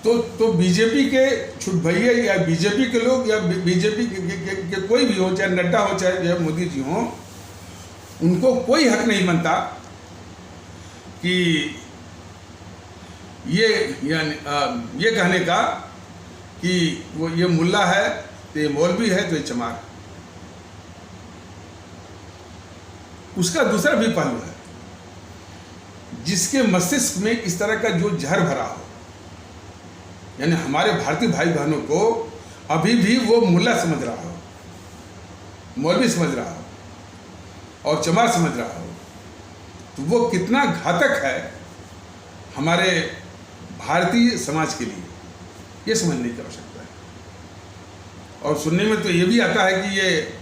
तो बीजेपी के छुट भैया या बीजेपी के लोग या बीजेपी के कोई भी हो, चाहे नड्डा हो, चाहे मोदी जी हो, उनको कोई हक नहीं बनता कि ये कहने का कि वो ये मुल्ला है, तो ये मौलवी है, तो ये चमार। उसका दूसरा भी पहलू है, जिसके मस्तिष्क में इस तरह का जो जहर भरा हो, यानी हमारे भारतीय भाई बहनों को अभी भी वो मुल्ला समझ रहा हो, मौलवी समझ रहा हो और चमार समझ रहा हो, तो वो कितना घातक है हमारे भारतीय समाज के लिए, ये समझने की आवश्यकता है। और सुनने में तो ये भी आता है कि ये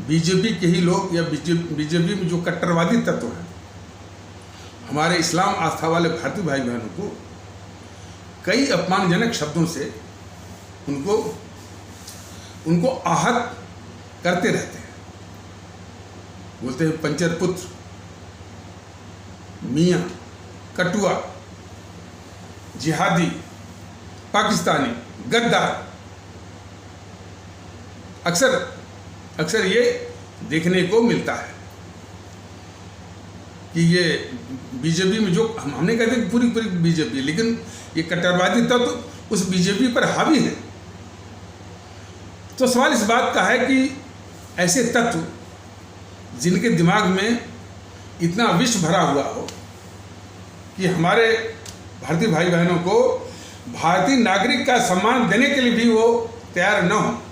बीजेपी के ही लोग या बीजेपी में जो कट्टरवादी तत्व हैं, हमारे इस्लाम आस्था वाले भारतीय भाई बहनों को कई अपमानजनक शब्दों से उनको आहत करते रहते हैं। बोलते हैं पंचर पुत्र, मियाँ, कटुआ, जिहादी, पाकिस्तानी, गद्दार। अक्सर ये देखने को मिलता है कि ये बीजेपी में जो हमने कहते हैं पूरी बीजेपी, लेकिन ये कट्टरवादी तत्व उस बीजेपी पर हावी है। तो सवाल इस बात का है कि ऐसे तत्व जिनके दिमाग में इतना विष भरा हुआ हो कि हमारे भारतीय भाई बहनों को भारतीय नागरिक का सम्मान देने के लिए भी वो तैयार न हो,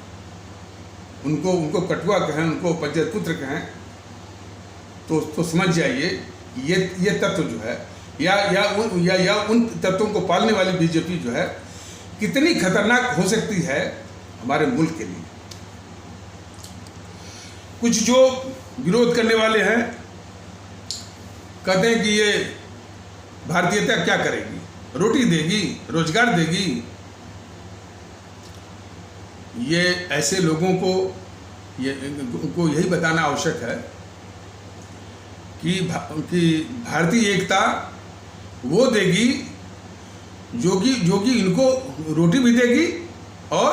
उनको कटुआ कहें, उनको पंचायत पुत्र कहें, तो समझ जाइए ये तत्व जो है या उन तत्वों को पालने वाली बीजेपी जो है कितनी खतरनाक हो सकती है हमारे मुल्क के लिए। कुछ जो विरोध करने वाले हैं कहते हैं कि ये भारतीयता क्या करेगी, रोटी देगी, रोजगार देगी। ये ऐसे लोगों को यही बताना आवश्यक है कि भारतीय एकता वो देगी जो कि इनको रोटी भी देगी और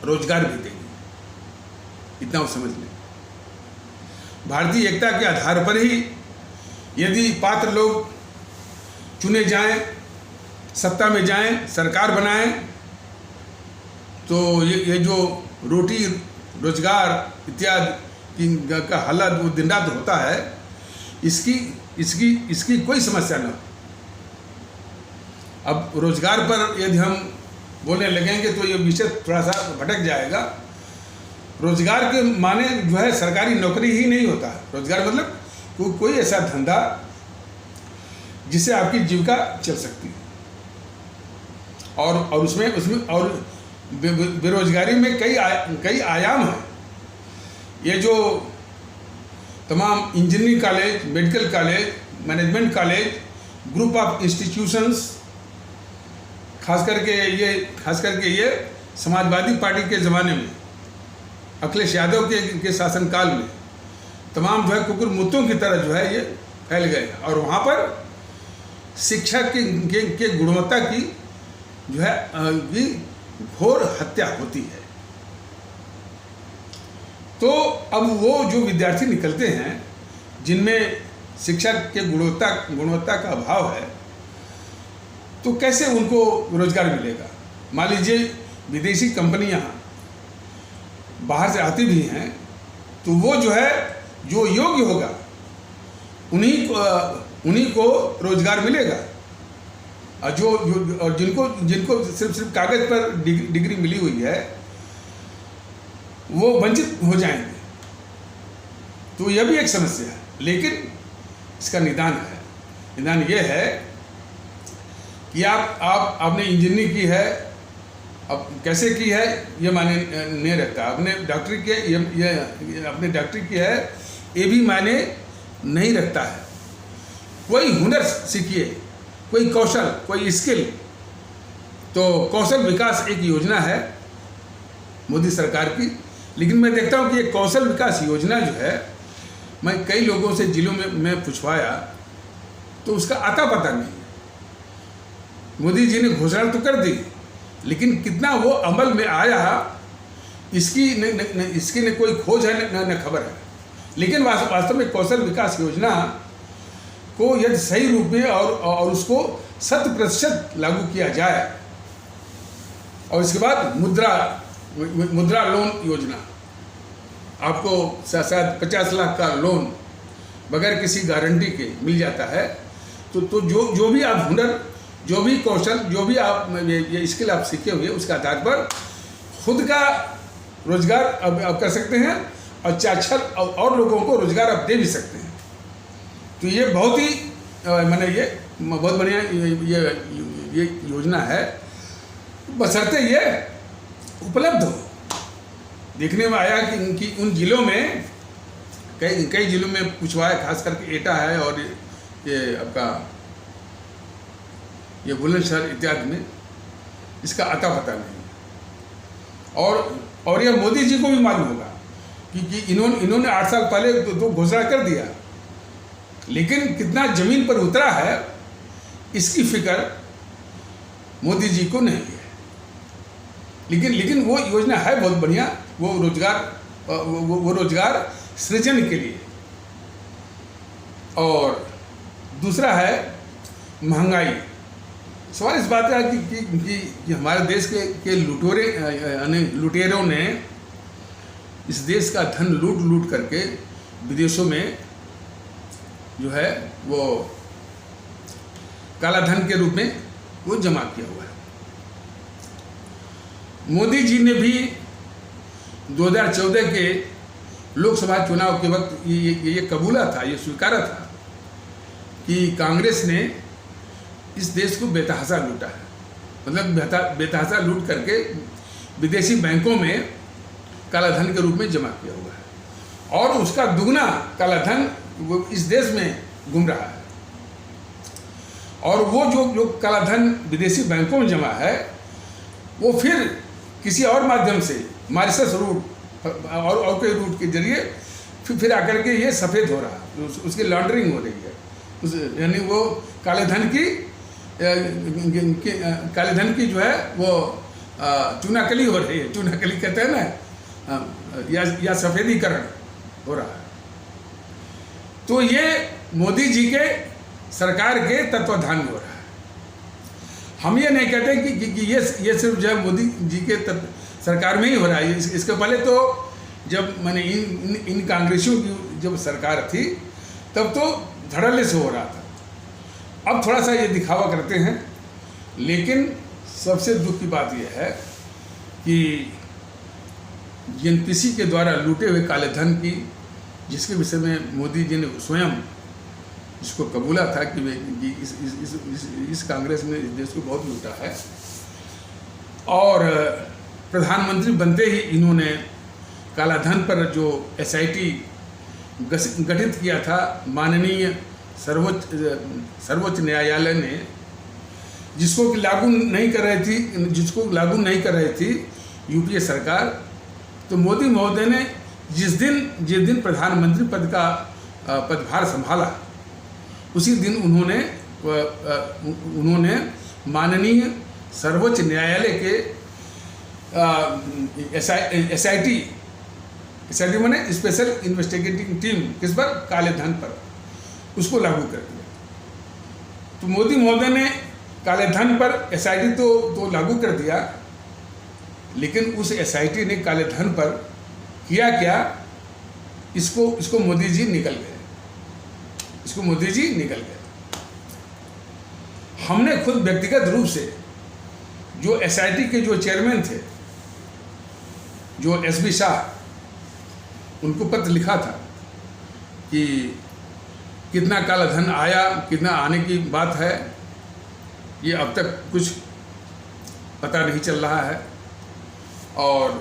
रोजगार भी देगी। इतना वो समझ लें। भारतीय एकता के आधार पर ही यदि पात्र लोग चुने जाएं, सत्ता में जाएं, सरकार बनाएं, तो ये जो रोटी रोजगार इत्यादि का हालात वो दिन रात होता है, इसकी कोई समस्या न हो। अब रोजगार पर यदि हम बोलने लगेंगे तो ये विषय थोड़ा सा भटक जाएगा। रोजगार के माने जो है सरकारी नौकरी ही नहीं होता। रोजगार मतलब कोई ऐसा धंधा जिससे आपकी जीविका चल सकती है। और उसमें और बेरोजगारी में कई आयाम हैं। ये जो तमाम engineering college, medical college, management college, group of institutions, खास करके ये समाजवादी पार्टी के ज़माने में, अखिलेश यादव के शासनकाल में तमाम जो है कुकुर मुत्तों की तरह जो है ये फैल गए। और वहाँ पर शिक्षा के गुणवत्ता की जो है की घोर हत्या होती है। तो अब वो जो विद्यार्थी निकलते हैं जिनमें शिक्षा के गुणवत्ता का अभाव है, तो कैसे उनको रोजगार मिलेगा? मान लीजिए विदेशी कंपनियां बाहर से आती भी हैं, तो वो जो है जो योग्य होगा उन्हीं को रोजगार मिलेगा। और जिनको सिर्फ कागज पर डिग्री मिली हुई है वो वंचित हो जाएंगे। तो यह भी एक समस्या है, लेकिन इसका निदान है। निदान ये है कि आपने इंजीनियरिंग की है, अब कैसे की है ये मायने नहीं रखता। आपने डॉक्टरी की है ये भी मायने नहीं रखता है। कोई हुनर सीखिए, कोई कौशल, कोई स्किल। तो कौशल विकास एक योजना है मोदी सरकार की, लेकिन मैं देखता हूँ कि ये कौशल विकास योजना जो है, मैं कई लोगों से जिलों में पूछवाया तो उसका आता पता नहीं। मोदी जी ने घोषणा तो कर दी, लेकिन कितना वो अमल में आया इसकी न कोई खोज है न खबर है। लेकिन वास्तव में कौशल विकास योजना को यदि सही रूप में और उसको 100% लागू किया जाए, और इसके बाद मुद्रा लोन योजना, आपको शायद 50 लाख का लोन बगैर किसी गारंटी के मिल जाता है। तो जो भी आप हुनर, जो भी कौशल, जो भी आप ये स्किल आप सीखे हुए, उसके आधार पर खुद का रोजगार आप कर सकते हैं और 4 और लोगों को रोजगार आप दे भी सकते हैं। तो ये बहुत ही ये बहुत बढ़िया ये योजना है, बशर्ते ये उपलब्ध हो। देखने में आया कि उन जिलों में कई जिलों में पूछवाया, खास करके एटा है और ये आपका ये बुलंदशहर इत्यादि में इसका अता पता नहीं। और यह मोदी जी को भी मालूम होगा कि इन्होंने 8 साल पहले तो घोषणा कर दिया, लेकिन कितना जमीन पर उतरा है इसकी फिक्र मोदी जी को नहीं है। लेकिन वो योजना है बहुत बढ़िया, वो रोजगार सृजन के लिए। और दूसरा है महंगाई। सवाल इस बात का कि हमारे देश के लुटेरों ने इस देश का धन लूट करके विदेशों में जो है वो काला धन के रूप में वो जमा किया हुआ है। मोदी जी ने भी 2014 के लोकसभा चुनाव के वक्त ये कबूला था, ये स्वीकारा था कि कांग्रेस ने इस देश को बेतहाशा लूटा है, मतलब बेतहाशा लूट करके विदेशी बैंकों में काला धन के रूप में जमा किया हुआ है और उसका दुगना काला धन वो इस देश में घूम रहा है। और वो जो काला धन विदेशी बैंकों में जमा है वो फिर किसी और माध्यम से मॉरिशस रूट और कोई रूट के जरिए फिर आकर के ये सफ़ेद हो रहा है, उसकी लॉन्ड्रिंग हो रही है, यानी वो काले धन की जो है वो चूनाकली हो रही है, चूनाकली कहते हैं ना, या सफ़ेदीकरण हो रहा है। तो ये मोदी जी के सरकार के तत्वाधान में हो रहा है। हम ये नहीं कहते कि ये सिर्फ जो है मोदी जी के सरकार में ही हो रहा है। इसके पहले तो जब मैंने इन कांग्रेसियों की जब सरकार थी तब तो धड़ल्ले से हो रहा था। अब थोड़ा सा ये दिखावा करते हैं, लेकिन सबसे दुख की बात यह है कि एनपीसी के द्वारा लूटे हुए काले धन की, जिसके विषय में मोदी जी ने स्वयं इसको कबूला था कि इस कांग्रेस ने इस देश को बहुत लूटा है, और प्रधानमंत्री बनते ही इन्होंने काला धन पर जो एसआईटी गठित किया था माननीय सर्वोच्च न्यायालय ने, जिसको लागू नहीं कर रही थी यूपीए सरकार, तो मोदी महोदय ने जिस दिन प्रधानमंत्री पद का पदभार संभाला उसी दिन उन्होंने माननीय सर्वोच्च न्यायालय के एसआईटी माने स्पेशल इन्वेस्टिगेटिंग टीम किस पर, काले धन पर, उसको लागू कर दिया। तो मोदी महोदय ने काले धन पर एसआईटी तो लागू कर दिया, लेकिन उस एसआईटी ने काले धन पर किया क्या, इसको मोदी जी निकल गए। हमने खुद व्यक्तिगत रूप से जो एसआईटी के जो चेयरमैन थे, जो एसबी शाह, उनको पत्र लिखा था कि कितना काला धन आया, कितना आने की बात है, ये अब तक कुछ पता नहीं चल रहा है। और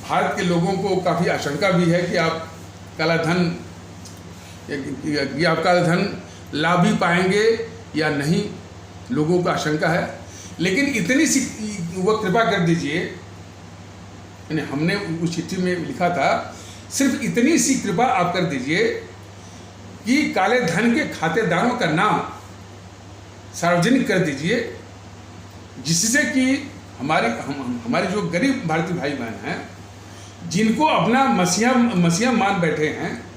भारत के लोगों को काफ़ी आशंका भी है कि आप काला धन ला भी पाएंगे या नहीं, लोगों को आशंका है। लेकिन इतनी सी वो कृपा कर दीजिए, यानी हमने उस चिट्ठी में लिखा था, सिर्फ इतनी सी कृपा आप कर दीजिए कि काले धन के खातेदारों का नाम सार्वजनिक कर दीजिए, जिससे कि हमारे जो गरीब भारतीय भाई बहन हैं, जिनको अपना मसीहा मान बैठे हैं,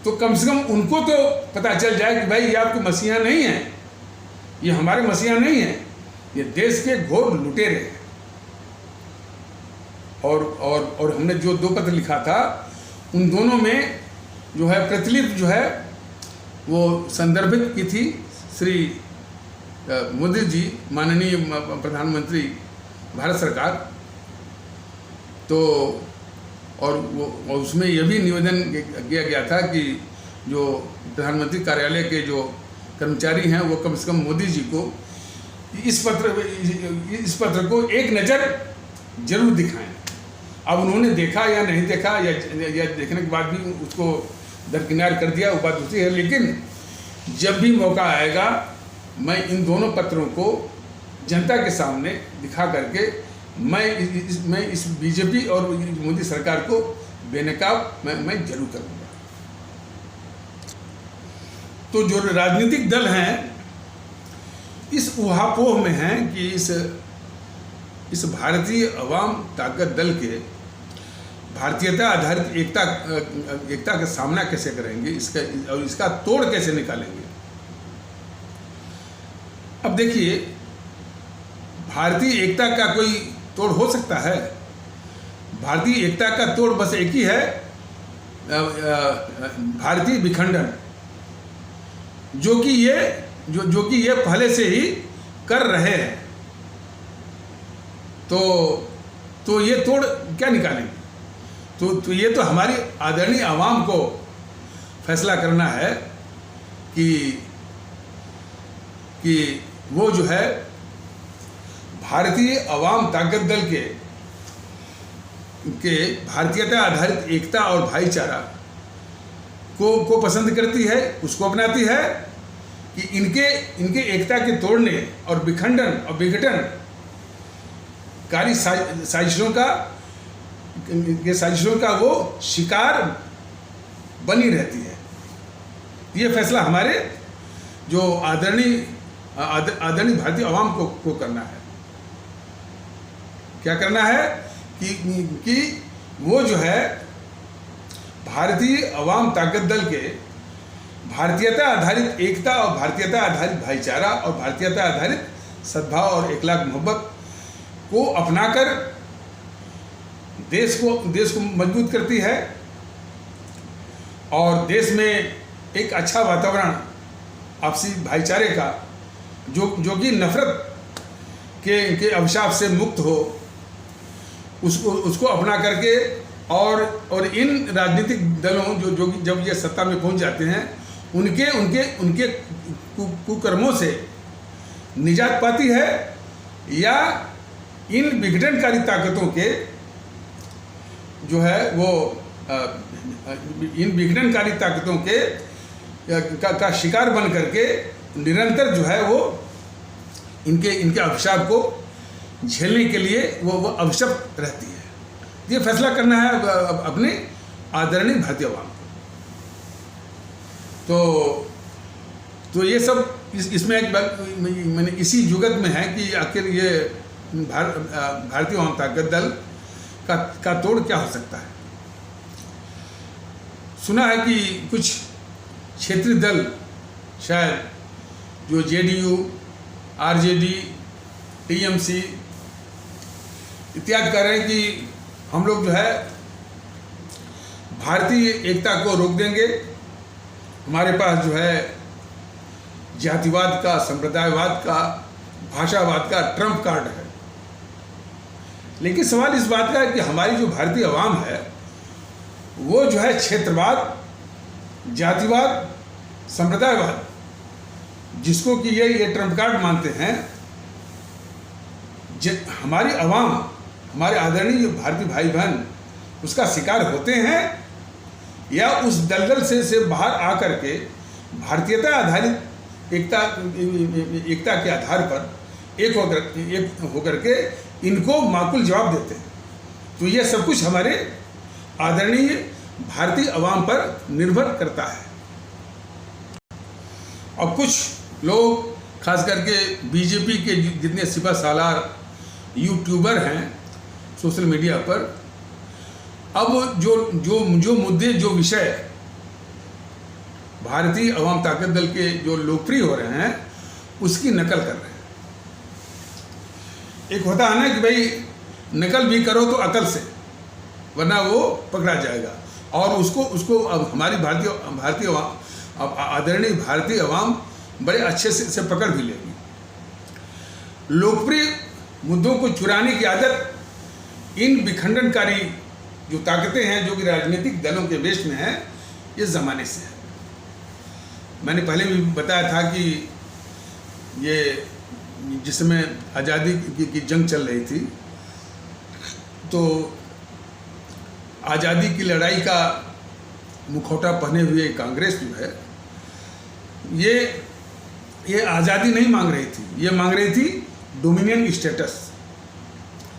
तो कम से कम उनको तो पता चल जाए कि भाई ये आपके मसीहा नहीं है, ये हमारे मसीहा नहीं है, ये देश के घोर लुटेरे हैं। और हमने जो 2 पत्र लिखा था, उन दोनों में जो है प्रतिलिपि जो है वो संदर्भित की थी श्री मोदी जी, माननीय प्रधानमंत्री भारत सरकार। तो और उसमें यह भी निवेदन किया गया था कि जो प्रधानमंत्री कार्यालय के जो कर्मचारी हैं वो कम से कम मोदी जी को इस पत्र को एक नज़र जरूर दिखाएं। अब उन्होंने देखा या नहीं देखा, या देखने के बाद भी उसको दरकिनार कर दिया, वो बात दूसरी है। लेकिन जब भी मौका आएगा, मैं इन दोनों पत्रों को जनता के सामने दिखा करके मैं इस बीजेपी और मोदी सरकार को बेनकाब मैं जरूर करूँगा। तो जो राजनीतिक दल हैं इस ऊहापोह में हैं कि इस भारतीय अवाम ताकत दल के भारतीयता आधारित एकता का सामना कैसे करेंगे, इसका तोड़ कैसे निकालेंगे। अब देखिए, भारतीय एकता का कोई तोड़ हो सकता है? भारतीय एकता का तोड़ बस एक ही है, भारतीय विखंडन, जो कि ये पहले से ही कर रहे हैं। तो ये तोड़ क्या निकालेंगे? तो ये तो हमारी आदरणीय आवाम को फैसला करना है कि कि वो जो है भारतीय अवाम ताकत दल के भारतीयता आधारित एकता और भाईचारा को पसंद करती है, उसको अपनाती है कि इनके एकता के तोड़ने और विखंडन और विघटनकारी साजिशों का वो शिकार बनी रहती है। ये फैसला हमारे जो आदरणीय भारतीय अवाम को करना है। क्या करना है कि वो जो है भारतीय अवाम ताकत दल के भारतीयता आधारित एकता और भारतीयता आधारित भाईचारा और भारतीयता आधारित सद्भाव और इखलाक मोहब्बत को अपनाकर देश को मजबूत करती है और देश में एक अच्छा वातावरण आपसी भाईचारे का जो कि नफरत के अभिशाप से मुक्त हो, उसको अपना करके और इन राजनीतिक दलों जो जब ये सत्ता में पहुंच जाते हैं उनके कुकर्मों से निजात पाती है या इन विघटनकारी ताकतों के जो है वो इन विघटनकारी ताकतों के का शिकार बन करके निरंतर जो है वो इनके अभिशाप को झेलने के लिए वो अभिशप्त रहती है। ये फैसला करना है अपने आदरणीय भारतीय अवाम को। तो ये सब इसमें एक मैंने इसी जुगत में है कि आखिर ये भारतीय अवाम ताकत दल का तोड़ क्या हो सकता है। सुना है कि कुछ क्षेत्रीय दल शायद जो जेडीयू, आरजेडी, टीएमसी इत्यादि कर रहे हैं कि हम लोग जो है भारतीय एकता को रोक देंगे, हमारे पास जो है जातिवाद का, संप्रदायवाद का, भाषावाद का ट्रम्प कार्ड है। लेकिन सवाल इस बात का है कि हमारी जो भारतीय अवाम है वो जो है क्षेत्रवाद, जातिवाद, संप्रदायवाद जिसको कि ये ट्रम्प कार्ड मानते हैं, हमारी अवाम, हमारे आदरणीय भारतीय भाई बहन उसका शिकार होते हैं या उस दलदल से बाहर आकर के भारतीयता आधारित एकता के आधार पर एक होकर के इनको माकूल जवाब देते हैं। तो ये सब कुछ हमारे आदरणीय भारतीय अवाम पर निर्भर करता है। और कुछ लोग खास करके बीजेपी के जितने सिपा सालार यूट्यूबर हैं सोशल मीडिया पर, अब जो मुद्दे, जो विषय भारतीय अवाम ताकत दल के जो लोकप्रिय हो रहे हैं उसकी नकल कर रहे हैं। एक होता है ना कि भाई नकल भी करो तो अकल से, वरना वो पकड़ा जाएगा। और उसको अब हमारी भारतीय आदरणीय भारतीय अवाम बड़े अच्छे से पकड़ भी लेगी। लोकप्रिय मुद्दों को चुराने की आदत इन विखंडनकारी जो ताकतें हैं जो कि राजनीतिक दलों के वेश में हैं, इस ज़माने से है। मैंने पहले भी बताया था कि ये जिस समय आज़ादी की जंग चल रही थी, तो आज़ादी की लड़ाई का मुखौटा पहने हुए कांग्रेस जो है ये आज़ादी नहीं मांग रही थी, ये मांग रही थी डोमिनियन स्टेटस।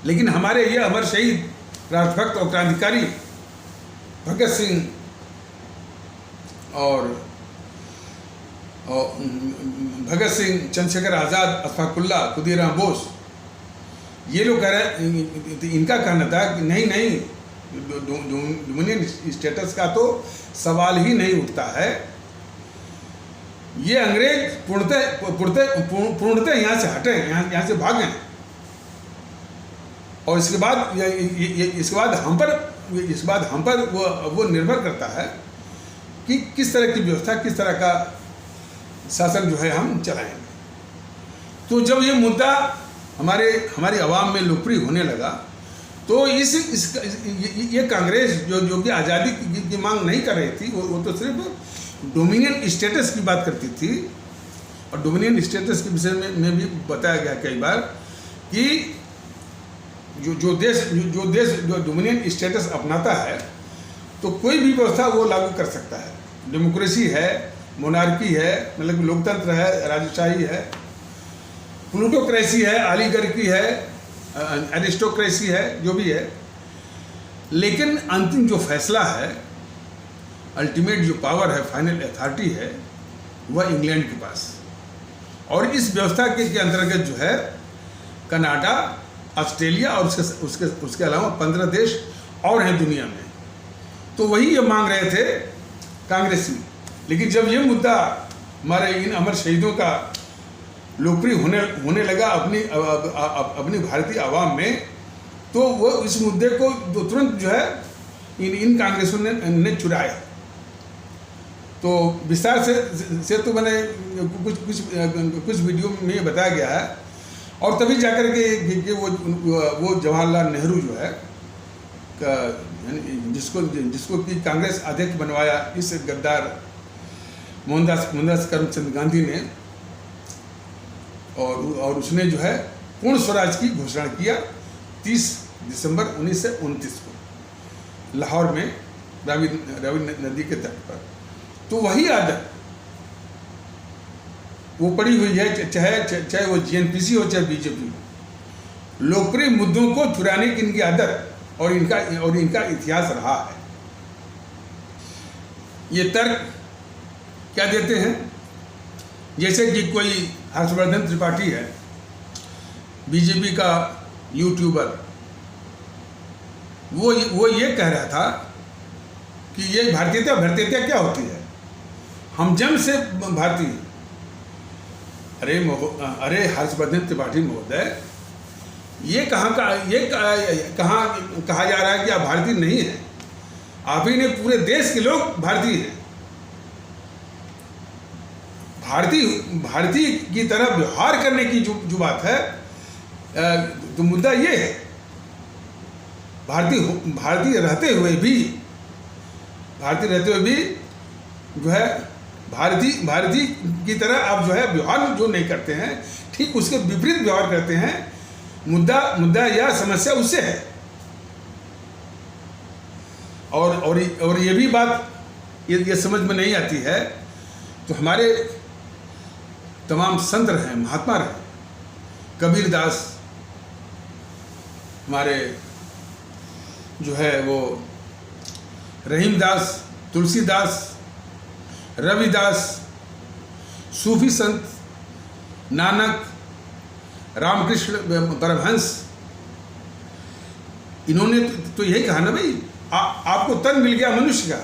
लेकिन हमारे ये अमर शहीद राष्ट्रभक्त और क्रांतिकारी भगत सिंह चंद्रशेखर आज़ाद, अशफाकुल्ला, खुदीराम बोस, ये लोग कह रहे, इनका कहना था कि नहीं डोमिनियन स्टेटस का तो सवाल ही नहीं उठता है। ये अंग्रेज पूर्णतः यहाँ से हटे, यहाँ से भागें, और इसके बाद हम पर वो निर्भर करता है कि किस तरह की व्यवस्था, किस तरह का शासन जो है हम चलाएंगे। तो जब ये मुद्दा हमारी आवाम में लोकप्रिय होने लगा, तो ये कांग्रेस जो कि आज़ादी की मांग नहीं कर रही थी, वो तो सिर्फ डोमिनियन स्टेटस की बात करती थी, और डोमिनियन स्टेटस के विषय में भी बताया गया कई बार कि जो देश डोमिनियन स्टेटस अपनाता है तो कोई भी व्यवस्था वो लागू कर सकता है। डेमोक्रेसी है, मोनार्की है, मतलब लोकतंत्र है, राजशाही है, प्लूटोक्रेसी है, ऑलिगार्की है, एरिस्टोक्रेसी है, जो भी है, लेकिन अंतिम जो फैसला है, अल्टीमेट जो पावर है, फाइनल अथॉरिटी है, वह इंग्लैंड के पास। और इस व्यवस्था के अंतर्गत जो है कनाडा, ऑस्ट्रेलिया और उसके अलावा 15 देश और हैं दुनिया में। तो वही ये मांग रहे थे कांग्रेसी। लेकिन जब ये मुद्दा हमारे इन अमर शहीदों का लोकप्रिय होने लगा अपनी भारतीय आवाम में, तो वो इस मुद्दे को तुरंत जो है इन कांग्रेसों ने चुराया। तो विस्तार से तो मैंने कुछ वीडियो में ये बताया गया है। और तभी जाकर के वो जवाहरलाल नेहरू जो है जिसको कि कांग्रेस अध्यक्ष बनवाया इस गद्दार मोहनदास करमचंद गांधी ने, और उसने जो है पूर्ण स्वराज की घोषणा किया 30 दिसंबर 1929 को लाहौर में रावी नदी के तट पर। तो वही आदत वो पड़ी हुई है, चाहे वो जीएनपीसी हो चाहे बीजेपी हो। लोकप्रिय मुद्दों को चुराने की इनकी आदत और इनका इतिहास रहा है। ये तर्क क्या देते हैं, जैसे कि कोई हर्षवर्धन त्रिपाठी है, बीजेपी का यूट्यूबर, वो ये कह रहा था कि ये भारतीयता क्या होती है, हम जन्म से भारतीय। अरे हर्षवर्धन त्रिपाठी महोदय, ये कहाँ कहा जा रहा है कि आप भारतीय नहीं हैं? आप ही ने पूरे देश के लोग भारतीय हैं। भारतीय की तरह व्यवहार करने की जो बात है, तो मुद्दा ये है, भारतीय रहते हुए भी जो है भारतीय की तरह आप जो है व्यवहार जो नहीं करते हैं, ठीक उसके विपरीत व्यवहार करते हैं। मुद्दा या समस्या उससे है। और ये भी बात ये समझ में नहीं आती है, तो हमारे तमाम संत रहे, महात्मा रहे, कबीरदास, हमारे जो है वो रहीमदास, तुलसीदास, रविदास, सूफी संत, नानक, रामकृष्ण परमहंस, इन्होंने तो यही कहा ना भाई, आपको तन मिल गया मनुष्य का,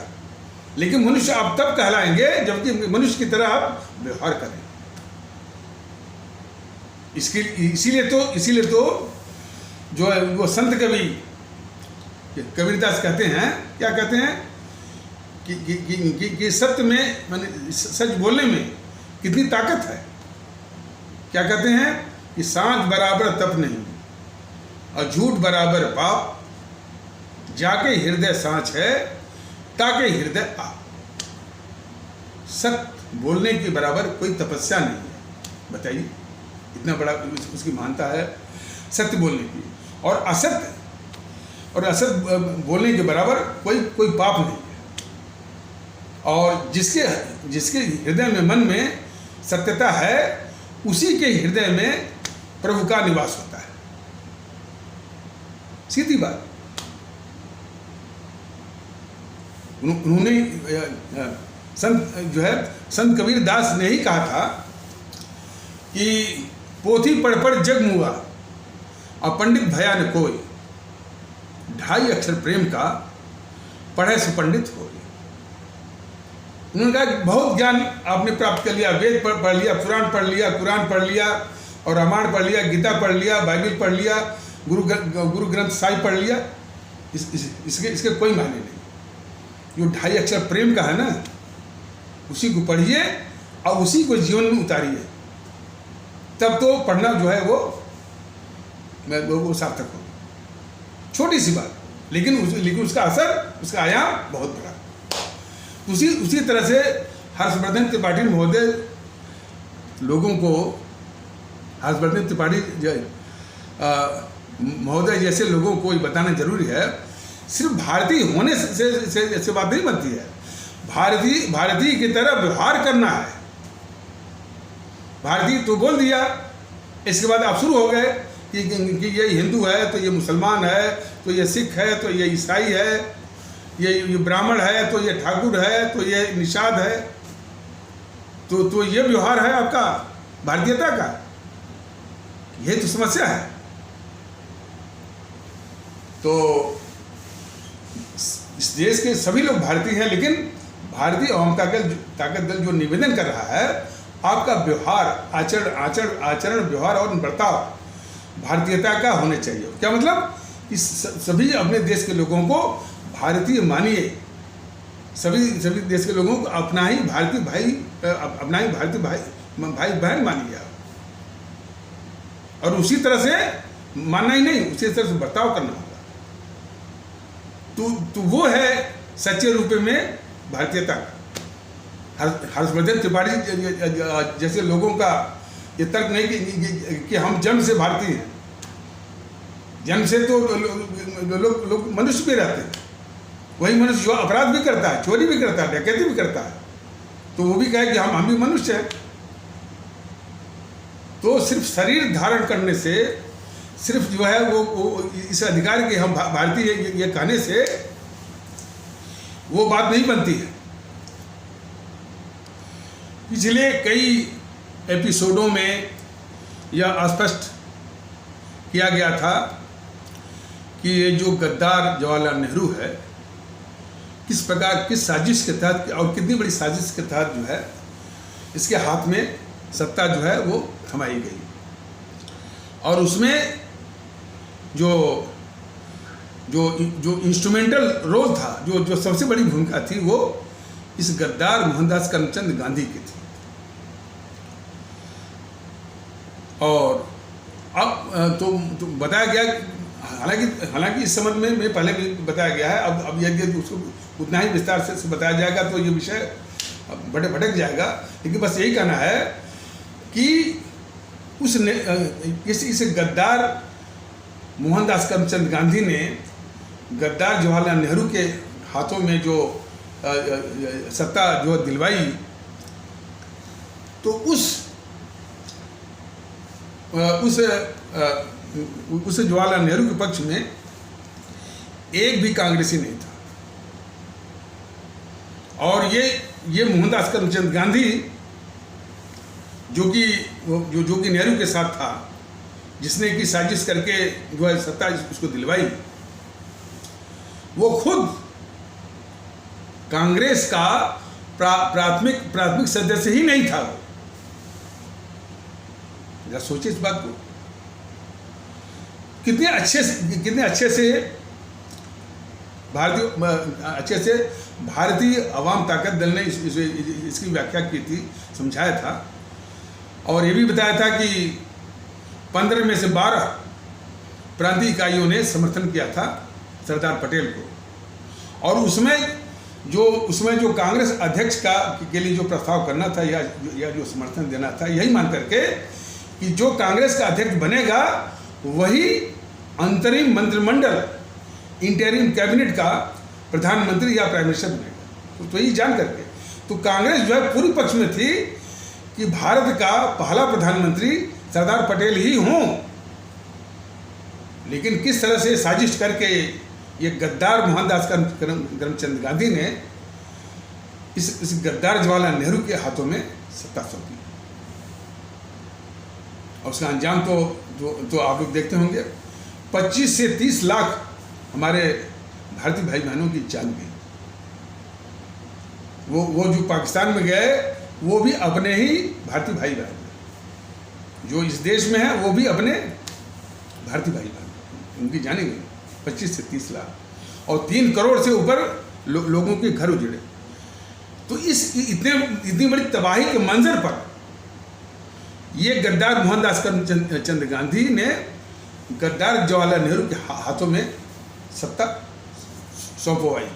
लेकिन मनुष्य आप तब कहलाएंगे जबकि मनुष्य की तरह आप व्यवहार करें। इसीलिए तो जो है वो संत कवि कबीरदास कहते हैं, क्या कहते हैं कि सत्य में, माने सच बोलने में कितनी ताकत है। क्या कहते हैं कि सांझ बराबर तप नहीं और झूठ बराबर पाप, जाके हृदय सांच है ताके हृदय आप। सत्य बोलने के बराबर कोई तपस्या नहीं है। बताइए, इतना बड़ा उसकी महानता है सत्य बोलने की। और असत बोलने के बराबर कोई पाप नहीं है। और जिसके हृदय में, मन में सत्यता है, उसी के हृदय में प्रभु का निवास होता है। सीधी बात। उन्होंने संत कबीरदास ने ही कहा था कि पोथी पढ़ पढ़ जग मुआ और पंडित भया न कोई, 2.5 अक्षर प्रेम का पढ़े से पंडित हो। उन्होंने कहा कि बहुत ज्ञान आपने प्राप्त कर लिया, वेद पढ़ लिया, पुराण पढ़ लिया, कुरान पढ़ लिया और रामायण पढ़ लिया, गीता पढ़ लिया, बाइबल पढ़ लिया, गुरु ग्रंथ साहिब पढ़ लिया, इसके कोई मायने नहीं। जो 2.5 अक्षर प्रेम का है ना, उसी को पढ़िए और उसी को जीवन में उतारिए, तब तो पढ़ना जो है वो सार्थक हो। छोटी सी बात, लेकिन उसका असर, उसका आयाम बहुत बड़ा। उसी तरह से हर्षवर्धन त्रिपाठी महोदय लोगों को, हर्षवर्धन त्रिपाठी महोदय जैसे लोगों को ये बताना जरूरी है, सिर्फ भारतीय होने से बात नहीं बनती है। भारतीय की तरह व्यवहार करना है। भारतीय तो बोल दिया, इसके बाद आप शुरू हो गए कि ये हिंदू है तो ये मुसलमान है, तो ये सिख है तो ये ईसाई है, ये ब्राह्मण है तो ये ठाकुर है, तो ये निषाद है, तो ये व्यवहार है आपका भारतीयता का। ये तो समस्या है। तो इस देश के सभी लोग भारतीय हैं, लेकिन भारतीय अवाम ताकत दल जो निवेदन कर रहा है, आपका व्यवहार, आचरण व्यवहार और बर्ताव भारतीयता का होने चाहिए। क्या मतलब कि सभी अपने देश के लोगों को भारतीय मानिए, सभी देश के लोगों को अपना ही भारतीय भाई बहन मानिए आप, और उसी तरह से मानना ही नहीं, उसी तरह से बर्ताव करना होगा। तो वो है सच्चे रूप में भारतीयता। हर्षवर्धन त्रिपाठी जैसे लोगों का ये तर्क नहीं कि हम जन्म से भारतीय हैं। जन्म से तो लोग मनुष्य भी रहते हैं। वही मनुष्य जो अपराध भी करता है, चोरी भी करता है, डकैती भी करता है, तो वो भी कहे कि हम भी मनुष्य हैं। तो सिर्फ शरीर धारण करने से, सिर्फ जो है वो इस अधिकार के हम भारतीय ये कहने से वो बात नहीं बनती है। पिछले कई एपिसोडों में यह स्पष्ट किया गया था कि ये जो गद्दार जवाहरलाल नेहरू है, किस प्रकार, किस साजिश के तहत और कितनी बड़ी साजिश के तहत जो है इसके हाथ में सत्ता जो है वो थमाई गई। और उसमें जो इंस्ट्रूमेंटल रोल था, जो सबसे बड़ी भूमिका थी, वो इस गद्दार मोहनदास करमचंद गांधी की थी। और अब तो बताया गया, हालांकि इस संबंध में पहले भी बताया गया है। अब यदि उसको उतना ही विस्तार से बताया जाएगा तो ये विषय बड़े भटक जाएगा। लेकिन बस यही कहना है कि इस गद्दार मोहनदास करमचंद गांधी ने गद्दार जवाहरलाल नेहरू के हाथों में जो सत्ता जो दिलवाई, तो उस जवाहरलाल नेहरू के पक्ष में एक भी कांग्रेसी नहीं था। और ये मोहनदास करमचंद गांधी जो कि नेहरू के साथ था, जिसने की साजिश करके जो है सत्ता उसको दिलवाई, वो खुद कांग्रेस का प्राथमिक सदस्य ही नहीं था। जरा सोचिए इस बात को, कितने अच्छे से भारतीय अवाम ताकत दल ने इसकी व्याख्या की थी, समझाया था। और ये भी बताया था कि 15 में से 12 प्रांतीय इकाइयों ने समर्थन किया था सरदार पटेल को। और उसमें जो कांग्रेस अध्यक्ष के लिए जो प्रस्ताव करना था या जो समर्थन देना था, यही मान करके कि जो कांग्रेस का अध्यक्ष बनेगा वही अंतरिम मंत्रिमंडल, इंटरिम कैबिनेट का प्रधानमंत्री या प्राइम मिनिस्टर बनेगा। तो यही जान करके तो कांग्रेस जो है पूरी पक्ष में थी कि भारत का पहला प्रधानमंत्री सरदार पटेल ही हों। लेकिन किस तरह से साजिश करके ये गद्दार मोहनदास करमचंद गांधी ने इस गद्दार जवाहरलाल नेहरू के हाथों में सत्ता सौंपी, और उसका अंजाम तो आप लोग देखते होंगे। 25 से 30 लाख हमारे भारतीय भाई बहनों की जान गई। वो जो पाकिस्तान में गए वो भी अपने ही भारतीय भाई बहन, जो इस देश में है वो भी अपने भारतीय भाई बहन, उनकी जाने गई 25 से 30 लाख, और 3 करोड़ से ऊपर लोगों के घर उजड़े। तो इतनी बड़ी तबाही के मंजर पर ये गद्दार मोहनदास करमचंद गांधी ने गद्दार जवाहरलाल नेहरू के हाथों में सत्ता सौंपवाई।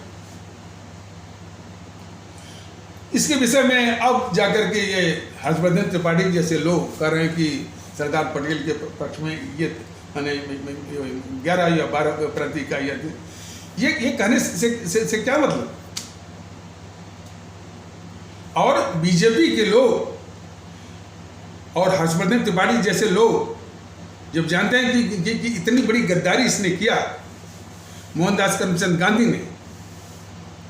इसके विषय में अब जाकर के ये हर्षवर्धन त्रिपाठी जैसे लोग कह रहे हैं कि सरदार पटेल के पक्ष में ये 11 या 12% का ये कहने से क्या मतलब। और बीजेपी के लोग और हर्षवर्धन त्रिपाठी जैसे लोग जब जानते हैं कि इतनी बड़ी गद्दारी इसने किया मोहनदास करमचंद गांधी ने,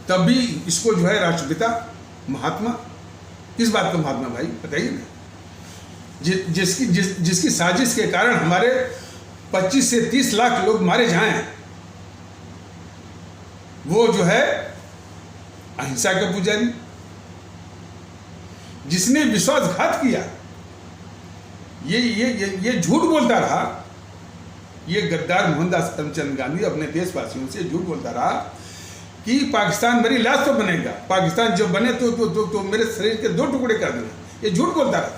तब भी इसको जो है राष्ट्रपिता महात्मा, किस बात का महात्मा भाई बताइए ना। जिसकी साजिश के कारण हमारे 25 से 30 लाख लोग मारे जाएं, वो जो है अहिंसा का पुजारी, जिसने विश्वासघात किया, ये झूठ बोलता रहा। ये गद्दार मोहनदास करमचंद गांधी अपने देशवासियों से झूठ बोलता रहा कि पाकिस्तान मेरी लाश तो बनेगा, पाकिस्तान जब बने तो मेरे शरीर के 2 टुकड़े कर देना, ये झूठ बोलता रहा।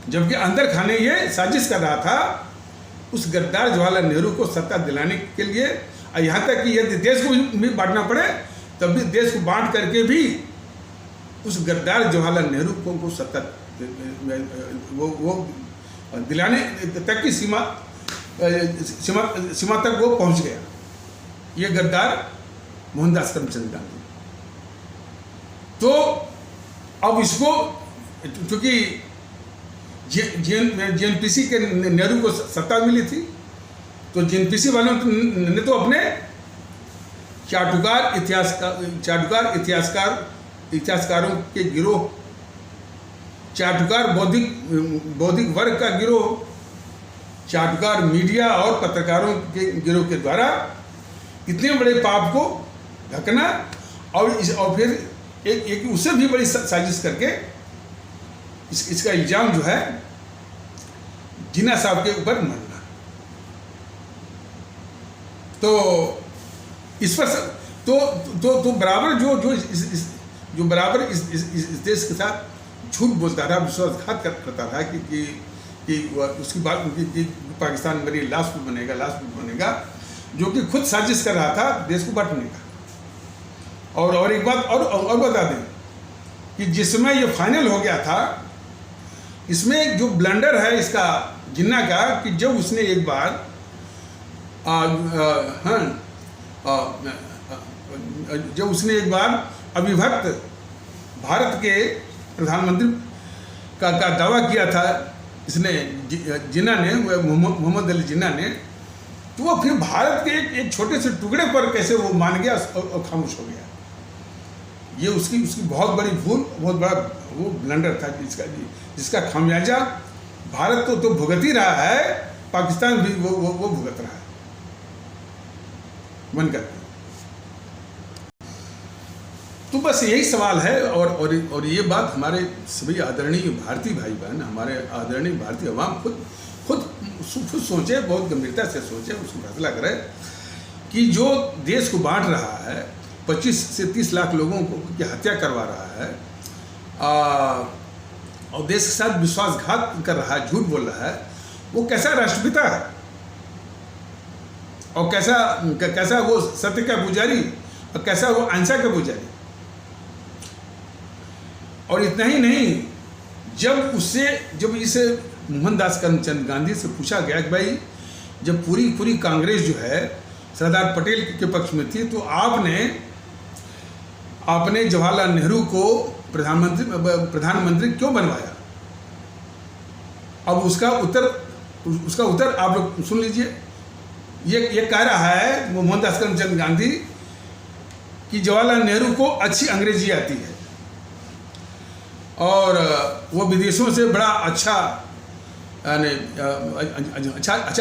जबकि अंदर खाने ये साजिश कर रहा था उस गद्दार जवाहरलाल नेहरू को सत्ता दिलाने के लिए, यहाँ तक कि यदि देश को भी बांटना पड़े तब भी देश को बांट करके भी उस गद्दार जवाहरलाल नेहरू को सत्ता वो दिलाने तक की सीमा तक वो पहुंच गया, ये गद्दार मोहनदास करमचंद गांधी। तो अब इसको क्योंकि जेएनपीसी के नेहरू को सत्ता मिली थी, तो जेएनपीसी वालों ने तो अपने चाटुकार इतिहासकारों के गिरोह, चाटुकार बौद्धिक वर्ग का गिरोह, चाटुकार मीडिया और पत्रकारों के गिरोह के द्वारा इतने बड़े पाप को ढकना और फिर एक उससे भी बड़ी साजिश करके इसका इल्जाम जो है जिन्ना साहब के ऊपर मरना। तो इस पर तो बराबर जो बराबर इस देश के साथ झूठ बोलता रहा, विश्वासघात करता रहा कि उसकी बात कि पाकिस्तान मेरी लाश पे बनेगा, जो कि खुद साजिश कर रहा था देश को बांटने का। और एक बात और बता दें कि जिसमें ये फाइनल हो गया था, इसमें जो ब्लंडर है इसका जिन्ना का, कि जब उसने एक बार अविभक्त भारत के प्रधानमंत्री का दावा किया था, इसने जिन्ना ने, मोहम्मद अली जिन्ना ने, तो वो फिर भारत के एक छोटे से टुकड़े पर कैसे वो मान गया और खामोश हो गया। ये उसकी बहुत बड़ी भूल, बहुत बड़ा वो ब्लंडर था जिसका खामियाजा भारत तो भुगत ही रहा है, पाकिस्तान भी वो भुगत रहा है बनकर। तो बस यही सवाल है। और ये बात हमारे सभी आदरणीय भारतीय भाई बहन, हमारे आदरणीय भारतीय अवाम खुद सोचे, बहुत गंभीरता से सोचे, उसको फैसला करे कि जो देश को बांट रहा है, 25 से 30 लाख लोगों की हत्या करवा रहा है और देश के साथ विश्वासघात कर रहा है, झूठ बोल रहा है, वो कैसा राष्ट्रपिता है और कैसा वो सत्य का पुजारी और कैसा वो अहिंसा का पुजारी। और इतना ही नहीं, जब इसे मोहनदास करमचंद गांधी से पूछा गया कि भाई जब पूरी कांग्रेस जो है सरदार पटेल के पक्ष में थी, तो आपने जवाहरलाल नेहरू को प्रधानमंत्री क्यों बनवाया? अब उसका उत्तर आप लोग सुन लीजिए। ये कह रहा है मोहनदास करमचंद गांधी कि जवाहरलाल नेहरू को अच्छी अंग्रेजी आती है और वो विदेशों से बड़ा अच्छा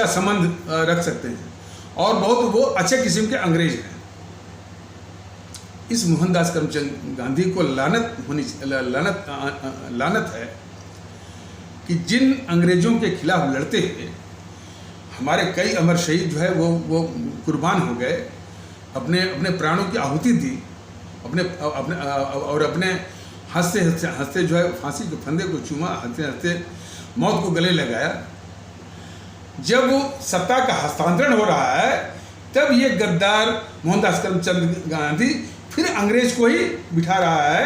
संबंध रख सकते हैं और बहुत वो अच्छे किस्म के अंग्रेज हैं। इस मोहनदास करमचंद गांधी को लानत है कि जिन अंग्रेजों के खिलाफ लड़ते हुए हमारे कई अमर शहीद जो है वो कुर्बान हो गए, अपने प्राणों की आहुति दी, अपने हंसते जो है फांसी के फंदे को चूमा, हंसते मौत को गले लगाया। जब वो सत्ता का हस्तांतरण हो रहा है, तब ये गद्दार मोहनदास करमचंद गांधी फिर अंग्रेज को ही बिठा रहा है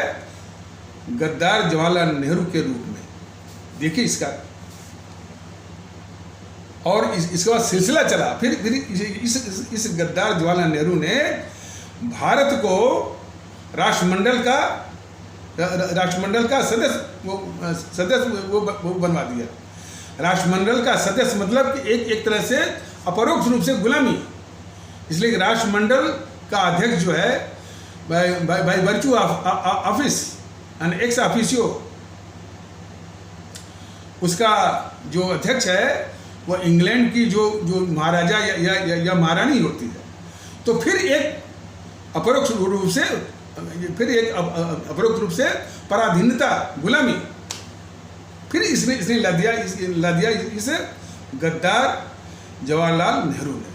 गद्दार जवाहरलाल नेहरू के रूप में। देखिए इसका, और इसके बाद सिलसिला चला। फिर इस गद्दार जवाहरलाल नेहरू ने भारत को राष्ट्रमंडल का सदस्य वो बनवा दिया। राष्ट्रमंडल का सदस्य मतलब कि एक तरह से अपरोक्ष रूप से गुलामी। इसलिए राष्ट्रमंडल का अध्यक्ष जो है by virtue office and ex officio, उसका जो अध्यक्ष है वो इंग्लैंड की जो महाराजा या महारानी होती है। तो फिर एक अपरोक्ष रूप से पराधीनता, गुलामी, फिर इसने ला दिया इसे गद्दार जवाहरलाल नेहरू ने।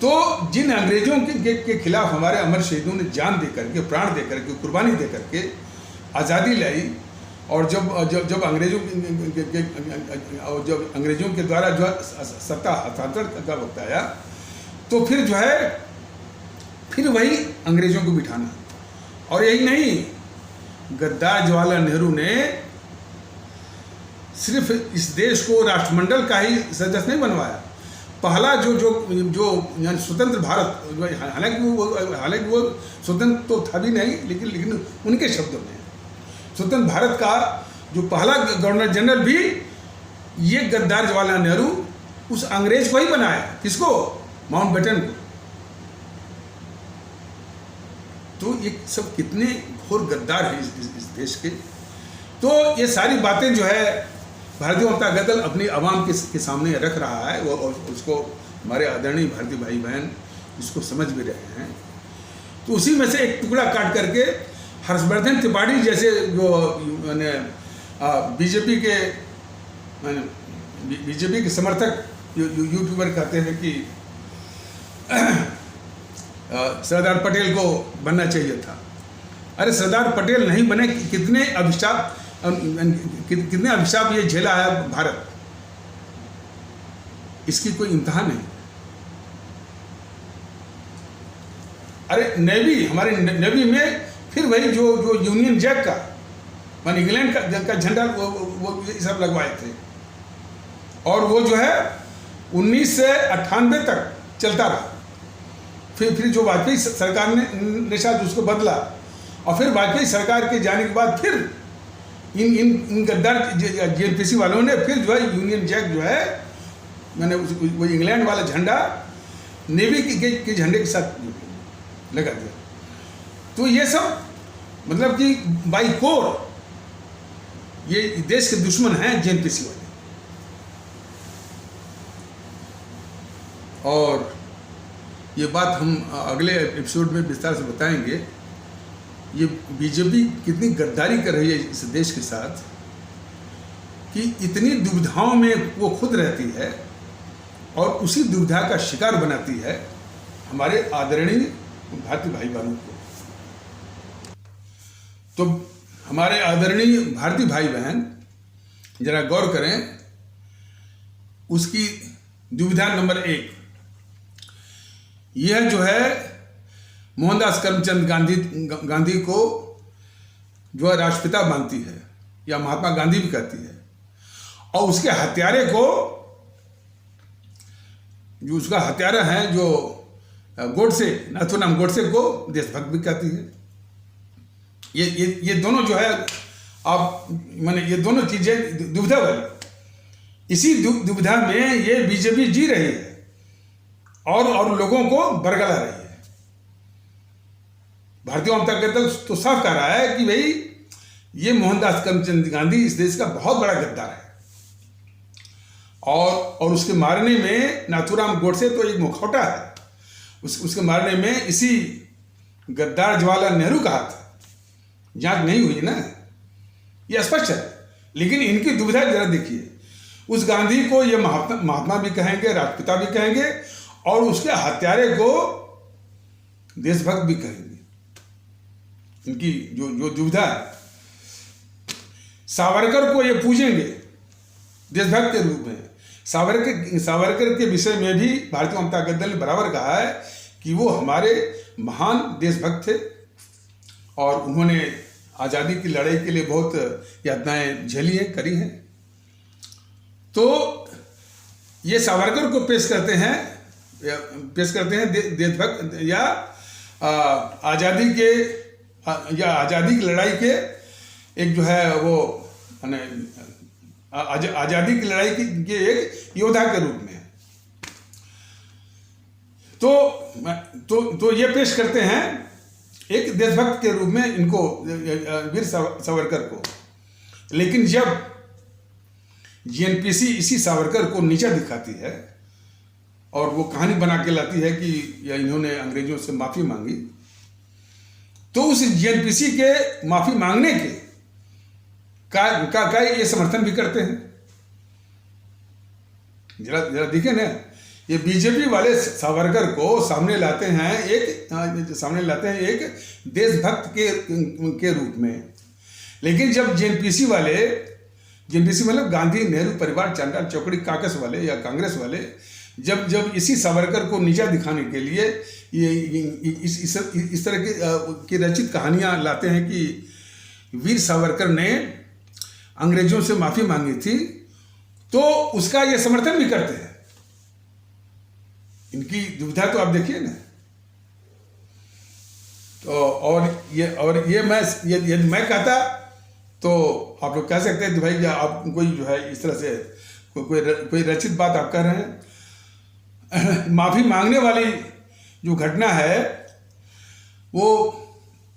तो जिन अंग्रेजों के खिलाफ हमारे अमर शहीदों ने जान दे करके, प्राण दे करके, कुर्बानी दे करके आज़ादी लाई, और जब अंग्रेजों के द्वारा जो सत्ता हस्तांतरण का वक्त आया, तो फिर जो है फिर वही अंग्रेजों को बिठाना। और यही नहीं, गद्दार जवाहरलाल नेहरू ने सिर्फ इस देश को राष्ट्रमंडल का ही सदस्य नहीं बनवाया। पहला जो स्वतंत्र भारत, हालांकि वो स्वतंत्र तो था भी नहीं, लेकिन उनके शब्दों में स्वतंत्र भारत का जो पहला गवर्नर जनरल भी ये गद्दार जवाहरलाल नेहरू उस अंग्रेज को ही बनाया। किसको? माउंटबेटन को। तो ये सब कितने घोर गद्दार हैं इस देश के। तो ये सारी बातें जो है भारतीय जनता दल अपनी आवाम के सामने रख रहा है, और उसको हमारे आदरणीय भारतीय भाई बहन इसको समझ भी रहे हैं। तो उसी में से एक टुकड़ा काट करके हर्षवर्धन त्रिपाठी जैसे जो बीजेपी के समर्थक यूट्यूबर कहते हैं कि सरदार पटेल को बनना चाहिए था। अरे सरदार पटेल नहीं बने, कितने अभिशाप ये झेला है भारत, इसकी कोई इम्तिहान नहीं। अरे नेवी, हमारे नेवी में फिर वही जो यूनियन जैक का, मान इंग्लैंड का झंडा वो ये सब लगवाए थे, और वो जो है 1998 तक चलता रहा। फिर जो वाजपेयी सरकार ने शायद उसको बदला, और फिर वाजपेयी सरकार के जाने के बाद फिर इन गद्दार जेएनपीसी वालों ने फिर जो है यूनियन जैक जो है, मैंने वो इंग्लैंड वाला झंडा नेवी के झंडे के साथ लगा दिया। तो ये सब मतलब कि बाई कोर ये देश के दुश्मन हैं जेएनपीसी वाले। और ये बात हम अगले एपिसोड में विस्तार से बताएंगे। ये बीजेपी कितनी गद्दारी कर रही है इस देश के साथ, कि इतनी दुविधाओं में वो खुद रहती है और उसी दुविधा का शिकार बनाती है हमारे आदरणीय भारतीय भाई बहनों को। तो हमारे आदरणीय भारतीय भाई बहन जरा गौर करें, उसकी दुविधा नंबर 1 यह जो है मोहनदास करमचंद गांधी को जो है राष्ट्रपिता मानती है, या महात्मा गांधी भी कहती है, और उसके हत्यारे को, जो उसका हत्यारा है जो गोडसे, नाथूराम गोडसे को देशभक्त भी कहती है। ये दोनों जो है, आप माने ये दोनों चीजें दुविधा वाली, इसी दुविधा में ये बीजेपी जी रही है और लोगों को बरगला रही है। भारतीय जनता दल तो साफ कह रहा है कि भाई ये मोहनदास करमचंद गांधी इस देश का बहुत बड़ा गद्दार है, और उसके मारने में नाथूराम गोडसे तो एक मुखौटा है, उसके मारने में इसी गद्दार जवाहरलाल नेहरू का हाथ है। जांच नहीं हुई ना, ये स्पष्ट है। लेकिन इनकी दुविधा जरा देखिए, उस गांधी को ये महात्मा भी कहेंगे, राष्ट्रपिता भी कहेंगे, और उसके हत्यारे को देशभक्त भी कहेंगे। इनकी जो दुविधा है, सावरकर को ये पूजेंगे देशभक्त के रूप में। सावरकर के विषय में भी भारतीय जनता दल ने बराबर कहा है कि वो हमारे महान देशभक्त थे, और उन्होंने आज़ादी की लड़ाई के लिए बहुत यातनाएं झेली हैं, करी हैं। तो ये सावरकर को पेश करते हैं देशभक्त या आज़ादी की लड़ाई के एक जो है वो आज़ादी की लड़ाई के एक योद्धा के रूप में। तो ये पेश करते हैं एक देशभक्त के रूप में इनको, वीर सावरकर को। लेकिन जब जीएनपीसी इसी सावरकर को नीचा दिखाती है और वो कहानी बना के लाती है कि इन्होंने अंग्रेजों से माफ़ी मांगी, तो उस जीएनपीसी के माफ़ी मांगने के का ये समर्थन भी करते हैं। जरा देखें ना, ये बीजेपी वाले सावरकर को सामने लाते हैं एक देशभक्त के रूप में। लेकिन जब जीएनपीसी मतलब गांधी नेहरू परिवार चांडाल चौकड़ी काकस वाले या कांग्रेस वाले जब इसी सावरकर को नीचा दिखाने के लिए इस तरह की रचित कहानियां लाते हैं कि वीर सावरकर ने अंग्रेजों से माफ़ी मांगी थी, तो उसका ये समर्थन भी करते हैं। इनकी दुविधा तो आप देखिए ना। तो और ये मैं कहता तो आप लोग कह सकते हैं कि भाई आप कोई जो है इस तरह से कोई रचित बात आप कह रहे हैं। माफ़ी मांगने वाली जो घटना है वो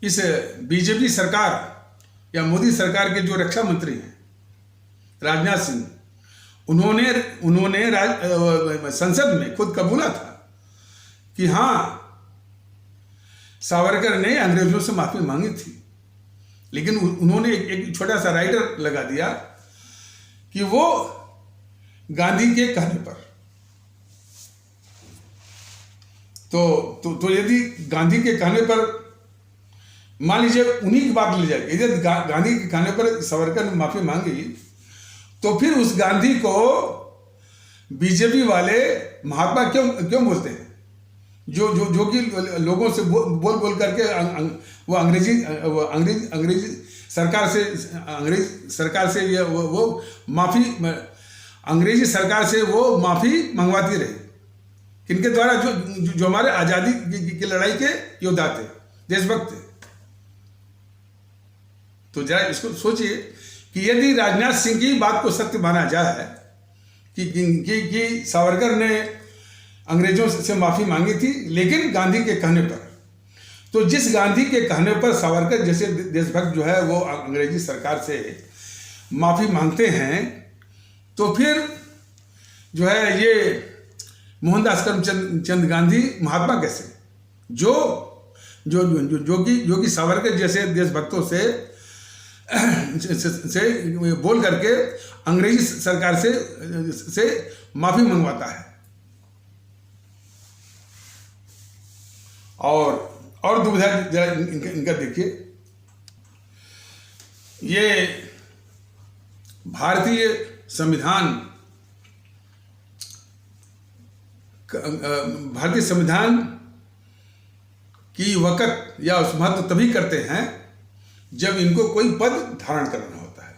इस बीजेपी सरकार या मोदी सरकार के जो रक्षा मंत्री हैं राजनाथ सिंह, उन्होंने संसद में खुद कबूला था कि हाँ, सावरकर ने अंग्रेजों से माफ़ी मांगी थी। लेकिन उन्होंने एक छोटा सा राइटर लगा दिया कि वो गांधी के कहने पर। तो यदि गांधी के कहने पर मान लीजिए उन्हीं की बात ली जाएगी, यदि गांधी के कहने पर सावरकर ने माफ़ी मांगी, तो फिर उस गांधी को बीजेपी वाले महात्मा क्यों बोलते हैं? जो कि लोगों से बोल करके वो अंग्रेज सरकार से वो माफ़ी, अंग्रेजी सरकार से वो माफ़ी मंगवाती रही। किनके द्वारा? जो हमारे आज़ादी की लड़ाई के योद्धा थे, देशभक्त थे। तो जरा इसको सोचिए कि यदि राजनाथ सिंह की बात को सत्य माना जाए कि सावरकर ने अंग्रेजों से माफ़ी मांगी थी लेकिन गांधी के कहने पर, तो जिस गांधी के कहने पर सावरकर जैसे देशभक्त जो है वो अंग्रेजी सरकार से माफ़ी मांगते हैं, तो फिर जो है ये मोहनदास करमचंद गांधी महात्मा कैसे, जो कि सावरकर जैसे देशभक्तों से बोल करके अंग्रेजी सरकार से माफ़ी मंगवाता है। और दुविधा जरा इनका देखिए। ये भारतीय संविधान की वक़्त या उस महत्व तभी करते हैं जब इनको कोई पद धारण करना होता है,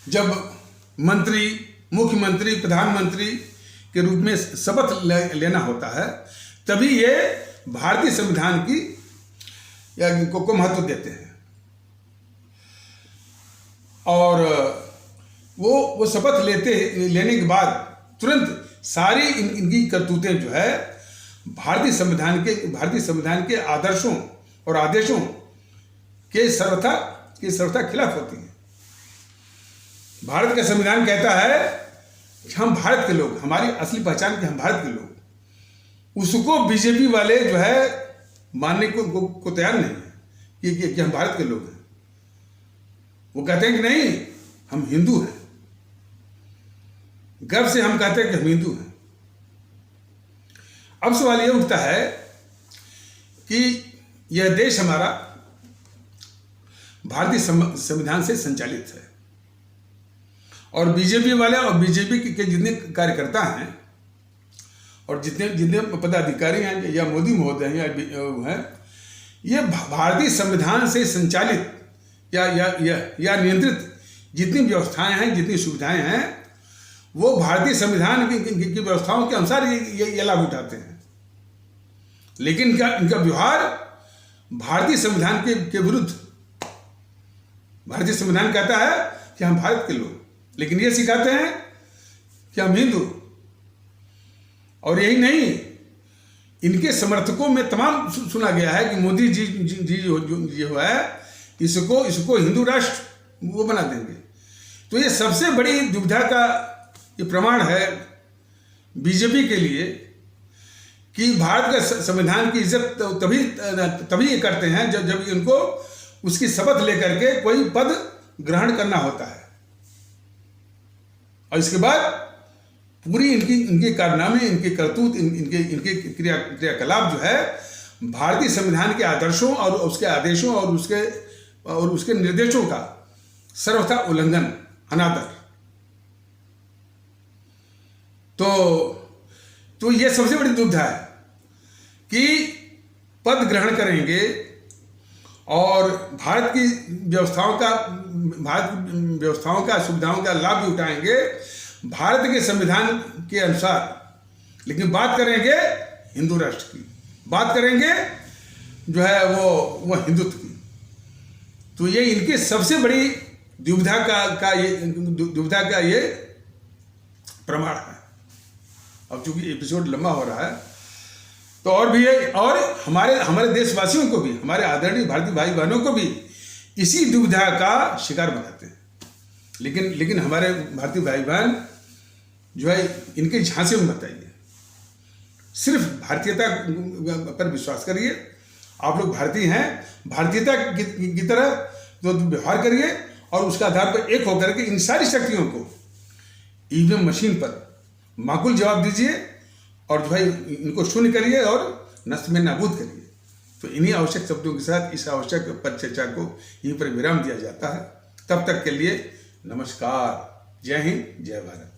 जब मंत्री, मुख्यमंत्री, प्रधानमंत्री के रूप में शपथ लेना होता है, तभी ये भारतीय संविधान की को महत्व देते हैं। और वो शपथ लेने के बाद तुरंत सारी इनकी करतूतें जो है भारतीय संविधान के आदर्शों और आदेशों के सर्वथा खिलाफ होती हैं। भारत का संविधान कहता है कि हम भारत के लोग, हमारी असली पहचान कि हम भारत के लोग, उसको बीजेपी वाले जो है मानने को तैयार नहीं है कि हम भारत के लोग हैं। वो कहते हैं कि नहीं, हम हिंदू हैं, गर्व से हम कहते हैं कि हम हिंदू हैं। अब सवाल यह उठता है कि यह देश हमारा भारतीय संविधान से संचालित है, और बीजेपी वाले और बीजेपी के जितने कार्यकर्ता हैं और जितने पदाधिकारी हैं या मोदी महोदय हैं या हैं, ये भारतीय संविधान से संचालित या नियंत्रित जितनी व्यवस्थाएं हैं, जितनी सुविधाएं हैं, वो भारतीय संविधान की व्यवस्थाओं के अनुसार ये लाभ उठाते हैं। लेकिन इनका व्यवहार भारतीय संविधान के विरुद्ध। भारतीय संविधान कहता है कि हम भारत के लोग, लेकिन ये सिखाते हैं कि हम हिंदू। और यही नहीं, इनके समर्थकों में तमाम सुना गया है कि मोदी जी जो है इसको हिंदू राष्ट्र वो बना देंगे। तो ये सबसे बड़ी दुविधा का ये प्रमाण है बीजेपी के लिए कि भारत का संविधान की इज्जत तभी ये करते हैं जब इनको उसकी शपथ लेकर के कोई पद ग्रहण करना होता है। और इसके बाद पूरी इनके कारनामे, इनके करतूत, इनके क्रियाकलाप जो है भारतीय संविधान के आदर्शों और उसके आदेशों और उसके निर्देशों का सर्वथा उल्लंघन, अनादर। तो ये सबसे बड़ी दुविधा है कि पद ग्रहण करेंगे और भारत की व्यवस्थाओं का सुविधाओं का लाभ भी उठाएंगे भारत के संविधान के अनुसार, लेकिन बात करेंगे हिंदू राष्ट्र की, बात करेंगे जो है वो हिंदुत्व की। तो ये इनकी सबसे बड़ी दुविधा का ये प्रमाण है। अब चूंकि एपिसोड लंबा हो रहा है तो और भी है, और हमारे देशवासियों को भी, हमारे आदरणीय भारतीय भाई बहनों को भी इसी दुविधा का शिकार बनाते हैं। लेकिन हमारे भारतीय भाई बहन जो है इनके झांसे में मत आइए, सिर्फ भारतीयता पर विश्वास करिए। आप लोग भारतीय हैं, भारतीयता की तरह तो व्यवहार करिए और उसके आधार पर एक होकर के इन सारी शक्तियों को ईवीएम मशीन पर माकूल जवाब दीजिए और जो है इनको शून्य करिए और नष्ट में नाबूद करिए। तो इन्हीं आवश्यक शब्दों के साथ इस आवश्यक परिचर्चा को यहीं पर विराम दिया जाता है। तब तक के लिए नमस्कार। जय हिंद, जय भारत।